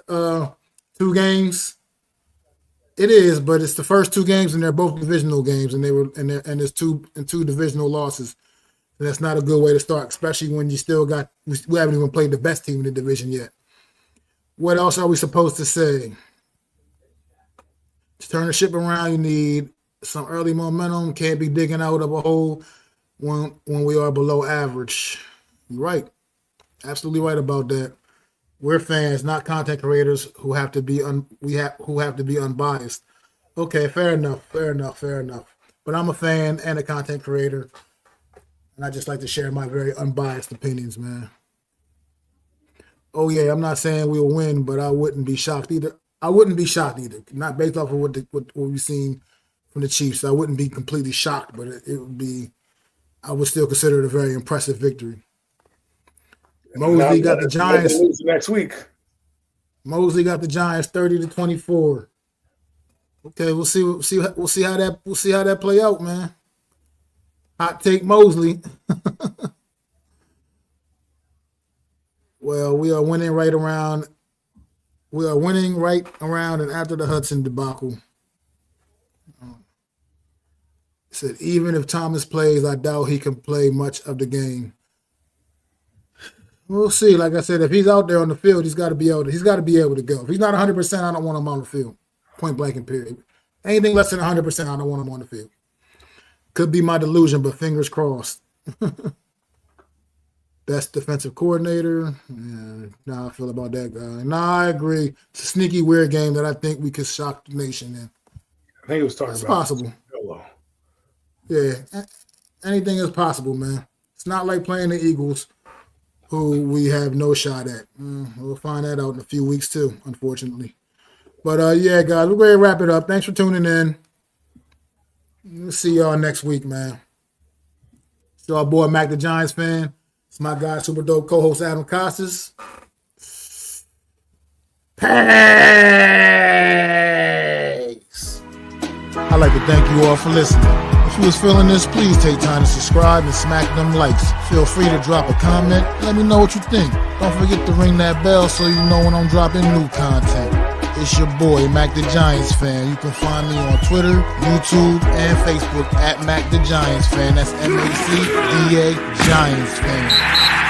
2 games. It is, but it's the first 2 games, and they're both divisional games, and there's two divisional losses. And that's not a good way to start, especially when you still got we haven't even played the best team in the division yet. What else are we supposed to say? To turn the ship around, you need some early momentum. Can't be digging out of a hole when we are below average. You're right, absolutely right about that. We're fans, not content creators who have to be unbiased. Okay, fair enough. But I'm a fan and a content creator, and I just like to share my very unbiased opinions, man. Oh yeah, I'm not saying we'll win, but I wouldn't be shocked either. Not based off of what we've seen from the Chiefs. I wouldn't be completely shocked, but it would be. I would still consider it a very impressive victory. Mosley got the Giants next week. Mosley got the Giants 30-24. Okay, we'll see how that play out, man. Hot take Mosley. Well, we are winning right around and after the Hudson debacle. Said even if Thomas plays, I doubt he can play much of the game. We'll see. Like I said, if he's out there on the field, he's got to be able to go. If he's not 100%, I don't want him on the field. Point blank and period. Anything less than 100%, I don't want him on the field. Could be my delusion, but fingers crossed. Best defensive coordinator. Yeah, nah, I feel about that guy. Nah, I agree. It's a sneaky, weird game that I think we could shock the nation in. I think it was talking about possible. Yeah, anything is possible, man. It's not like playing the Eagles. who we have no shot at. We'll find that out in a few weeks too, unfortunately. But yeah, guys, we're going to wrap it up. Thanks for tuning in. We'll see y'all next week, man. It's our boy Mac the Giants fan. It's my guy, super dope co-host Adam Costas. Peace. I'd like to thank you all for listening. If you was feeling this, please take time to subscribe and smack them likes. Feel free to drop a comment. Let me know what you think. Don't forget to ring that bell so you know when I'm dropping new content. It's your boy, Mac the Giants fan. You can find me on Twitter, YouTube, and Facebook at Mac the Giants fan. That's MacDa Giants fan.